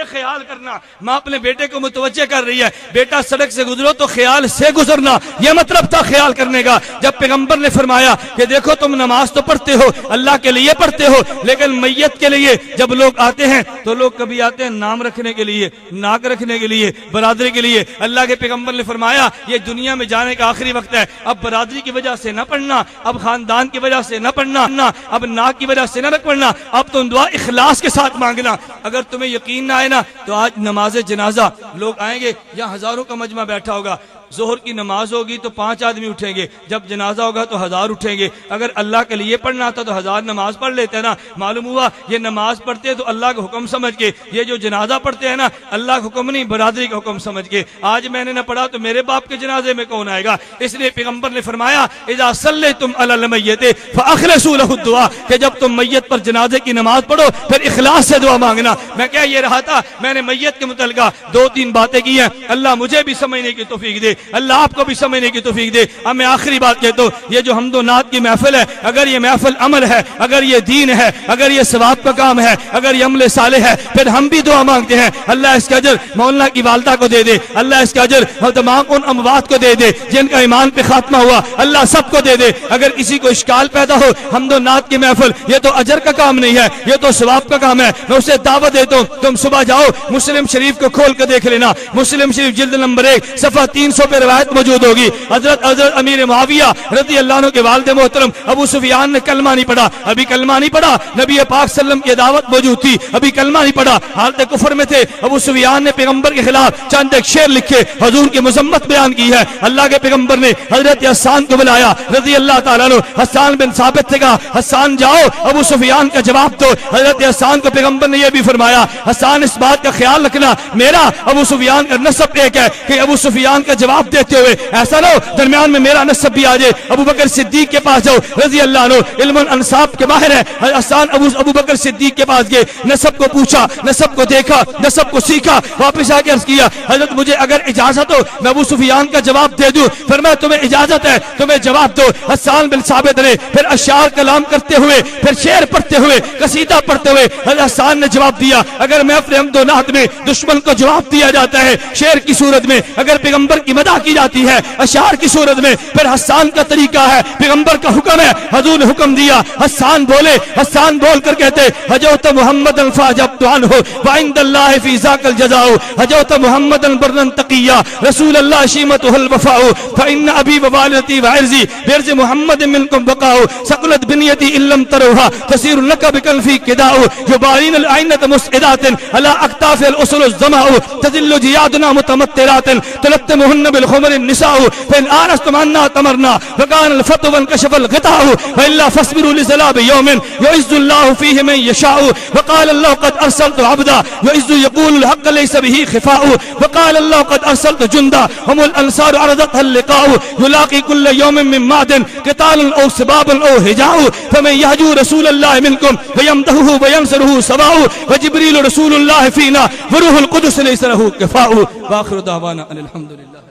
خیال کرنا۔ ماں اپنے بیٹے کو متوجہ کر رہی ہے بیٹا سڑک سے گزرو تو خیال سے گزرنا، یہ مطلب تھا خیال کرنے کا۔ جب پیغمبر نے فرمایا کہ دیکھو تم نماز تو پڑھتے ہو، اللہ کے لیے پڑھتے ہو، لیکن میت کے لیے جب لوگ آتے ہیں تو لوگ کبھی آتے ہیں نام رکھنے کے لیے، ناک رکھنے کے لیے، برادری کے لیے۔ اللہ کے پیغمبر نے فرمایا یہ دنیا میں جانے کا آخری وقت ہے، اب برادری کی وجہ سے نہ پڑھنا، اب خاندان کی وجہ سے نہ پڑھنا، اب ناک کی وجہ سے نہ پڑھنا، اب تم دعا اخلاص کے ساتھ مانگنا۔ اگر تمہیں یقین نہ آئے نا تو آج نماز جنازہ لوگ آئیں گے، یہاں ہزاروں کا مجمع بیٹھا ہوگا، ظہر کی نماز ہوگی تو 5 آدمی اٹھیں گے، جب جنازہ ہوگا تو 1000 اٹھیں گے۔ اگر اللہ کے لیے پڑھنا تھا تو 1000 نماز پڑھ لیتے ہیں نا۔ معلوم ہوا یہ نماز پڑھتے ہیں تو اللہ کا حکم سمجھ کے، یہ جو جنازہ پڑھتے ہیں نا اللہ کا حکم نہیں برادری کا حکم سمجھ کے۔ آج میں نے نہ پڑھا تو میرے باپ کے جنازے میں کون آئے گا؟ اس لیے پیغمبر نے فرمایا اذا صلیتم علی المیت فاخلصوا له الدعاء، کہ جب تم میت پر جنازے کی نماز پڑھو پھر اخلاص سے دعا مانگنا۔ میں کیا یہ رہا تھا، میں نے میت کے متعلقہ 2-3 باتیں کی ہیں، اللہ مجھے بھی سمجھنے کی توفیق دے، اللہ آپ کو بھی سمجھنے کی توفیق دے۔ اب میں آخری بات کہتا ہوں، یہ جو حمد و نعت کی محفل ہے، اگر یہ محفل عمل ہے، اگر یہ دین ہے، اگر یہ ثواب کا کام ہے، اگر یہ عمل صالح ہے، پھر ہم بھی دعا مانگتے ہیں اللہ اس کا اجر مولانا کی والدہ کو دے دے، اللہ اس کا اجر تمام ان اموات کو دے دے جن کا ایمان پہ خاتمہ ہوا، اللہ سب کو دے دے۔ اگر کسی کو اشکال پیدا ہو حمد و نعت کی محفل یہ تو اجر کا کام نہیں ہے، یہ تو ثواب کا کام ہے، میں اسے دعوت دیتا ہوں تم صبح جاؤ مسلم شریف کو کھول کے دیکھ لینا، مسلم شریف جلد نمبر 1 صفحہ 300 پہ روایت موجود ہوگی۔ حضرت امیر معاویہ رضی اللہ عنہ کے والد محترم ابو سفیان نے کلمہ نہیں پڑھا، ابھی کلمہ نہیں پڑھا، نبی پاک صلی اللہ علیہ وسلم کی دعوت موجود تھی، ابھی کلمہ نہیں پڑھا، حالت کفر میں تھے۔ ابو سفیان نے پیغمبر کے خلاف چند ایک شعر لکھے، حضور کی مذمت بیان کی ہے۔ اللہ کے پیغمبر نے حضرت حسان کو بلایا رضی اللہ تعالیٰ عنہ، حسان بن ثابت سے کہا حسان جاؤ ابو سفیان کا جواب دو۔ حضرت حسان کو پیغمبر نے یہ بھی فرمایا حسان اس بات کا خیال رکھنا میرا ابو سفیان کا نسب ایک ہے، کہ ابو سفیان کا جواب دیتے ہوئے ایسا نہ ہو درمیان میں میرا نسب بھی آ جائے۔ ابو بکر صدیق کے پاس جاؤ رضی اللہ عنہ، علم انصاب کے ماہر ہے، حسان ابو بکر صدیق کے پاس گئے، نسب کو پوچھا، نسب کو دیکھا، نسب کو سیکھا، واپس آ کے عرض کیا حضرت مجھے اگر اجازت ہو میں ابو سفیان کا جواب دے دوں۔ فرمایا تمہیں اجازت ہے تمہیں جواب دو۔ حسان بن ثابت نے پھر اشعار کلام کرتے ہوئے، پھر شعر پڑھتے ہوئے، قصیدہ پڑھتے ہوئے حضرت حسان نے جواب دیا اگر محفل حمد و نعت میں دشمن کو جواب دیا جاتا ہے شعر کی صورت میں، اگر پیغمبر کی مدح کی جاتی ہے اشعار کی صورت میں، پھر حسان کا طریقہ ہے، پیغمبر کا حکم ہے، حضور نے حکم دیا حسان بولے، حسان بول کر کہتے حجوت محمد فاجبت عنہ وعند اللہ فی ذاک الجزاء، حجوت محمد برا تقیا رسول اللہ شیمتہ الوفاء، فإن ابی ووالدتی وعرضی بعرض محمد منکم بقاء، ثقلت بنیتی ان لم تروها تسیر لک بکلفی قداء، یبارین العینة مسعدات على اکتاف الاسر الظماء، تذل جیادنا متمطرات تلتمهن بالخمر النساء، فإن آنستم عنا تمرنا فكان الفتو وانكشف الغطاء، وإلا فاصبروا لزلاب يوم يعز الله فيه من يشاء، وقال الله قد أرسلت عبدا يعز يقول الحق ليس به خفاء، وقال الله قد أرسلت جندا هم الأنصار عرضتها اللقاء، يلاقي كل يوم من معدن قتال أو سباب أو هجاء، فمن يهجو رسول الله منكم ويمدحه وينصره سواء، وجبريل رسول الله فينا وروح القدس ليس له كفاء، وآخر دعوانا ان الحمد لله۔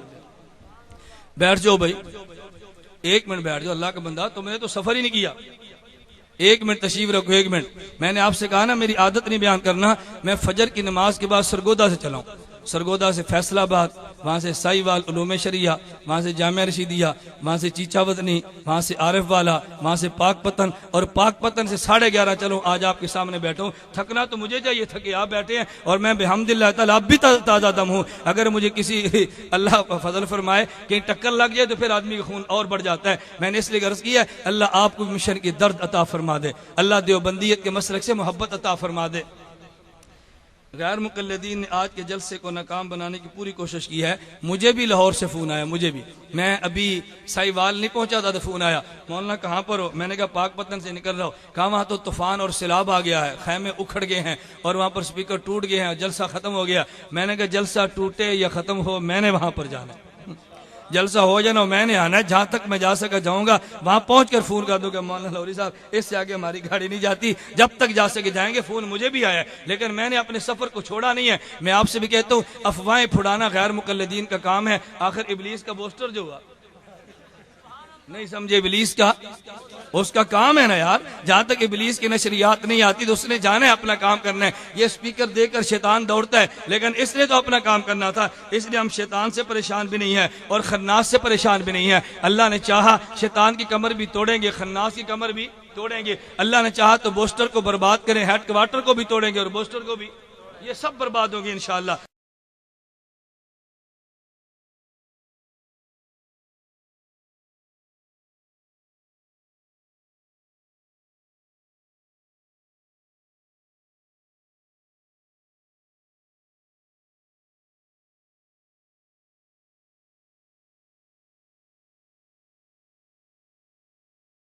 بیٹھ جاؤ بھائی، 1 منٹ بیٹھ جاؤ، اللہ کا بندہ تم نے تو سفر ہی نہیں کیا، 1 منٹ تشریف رکھو، 1 منٹ۔ میں نے آپ سے کہا نا میری عادت نہیں بیان کرنا، میں فجر کی نماز کے بعد سرگودا سے چلاؤں، سرگودا سے فیصل آباد، وہاں سے سائی وال علوم شریعہ، وہاں سے جامعہ رشیدیہ، وہاں سے چیچا وطنی، وہاں سے عارف والا، وہاں سے پاک پتن، اور پاک پتن سے 11:30 چلوں آج آپ کے سامنے بیٹھوں۔ تھکنا تو مجھے چاہیے، تھکے آپ بیٹھے ہیں، اور میں بحمداللہ تعالیٰ اب بھی تازہ دم ہوں۔ اگر مجھے کسی اللہ فضل فرمائے کہیں ٹکر لگ جائے تو پھر آدمی کا خون اور بڑھ جاتا ہے۔ میں نے اس لیے عرض کیا ہے اللہ آپ کو مشن کی درد عطا فرما دے، اللہ دیوبندیت کے مسلک سے محبت عطا فرما دے۔ غیر مقلدین نے آج کے جلسے کو ناکام بنانے کی پوری کوشش کی ہے. مجھے بھی لاہور سے فون آیا, مجھے بھی, میں ابھی سائیوال نہیں پہنچا تھا تو فون آیا, مولانا کہاں پر ہو؟ میں نے کہا پاک پتن سے نکل رہا ہوں. کہا وہاں تو طوفان اور سیلاب آ گیا ہے, خیمے اکھڑ گئے ہیں اور وہاں پر سپیکر ٹوٹ گئے ہیں, جلسہ ختم ہو گیا. میں نے کہا جلسہ ٹوٹے یا ختم ہو, میں نے وہاں پر جانا ہے, جلسہ ہو جانا میں نے آنا ہے. جہاں تک میں جا سکا جاؤں گا, وہاں پہنچ کر فون کر دوں کہ مولانا لاہوری صاحب اس سے آگے ہماری گاڑی نہیں جاتی, جب تک جا سکے جائیں گے. فون مجھے بھی آیا ہے لیکن میں نے اپنے سفر کو چھوڑا نہیں ہے. میں آپ سے بھی کہتا ہوں افواہیں پھڑانا غیر مقلدین کا کام ہے. آخر ابلیس کا بوسٹر جو ہوا نہیں سمجھے, ابلیس کا اس کا کام ہے نا یار. جہاں تک ابلیس کی نشریات نہیں آتی تو اس نے جانا ہے اپنا کام کرنا ہے. یہ سپیکر دے کر شیطان دوڑتا ہے لیکن اس نے تو اپنا کام کرنا تھا. اس لیے ہم شیطان سے پریشان بھی نہیں ہیں اور خناس سے پریشان بھی نہیں ہیں. اللہ نے چاہا شیطان کی کمر بھی توڑیں گے, خناس کی کمر بھی توڑیں گے. اللہ نے چاہا تو بوسٹر کو برباد کریں, ہیڈ کوارٹر کو بھی توڑیں گے اور بوسٹر کو بھی, یہ سب برباد ہوگی انشاءاللہ.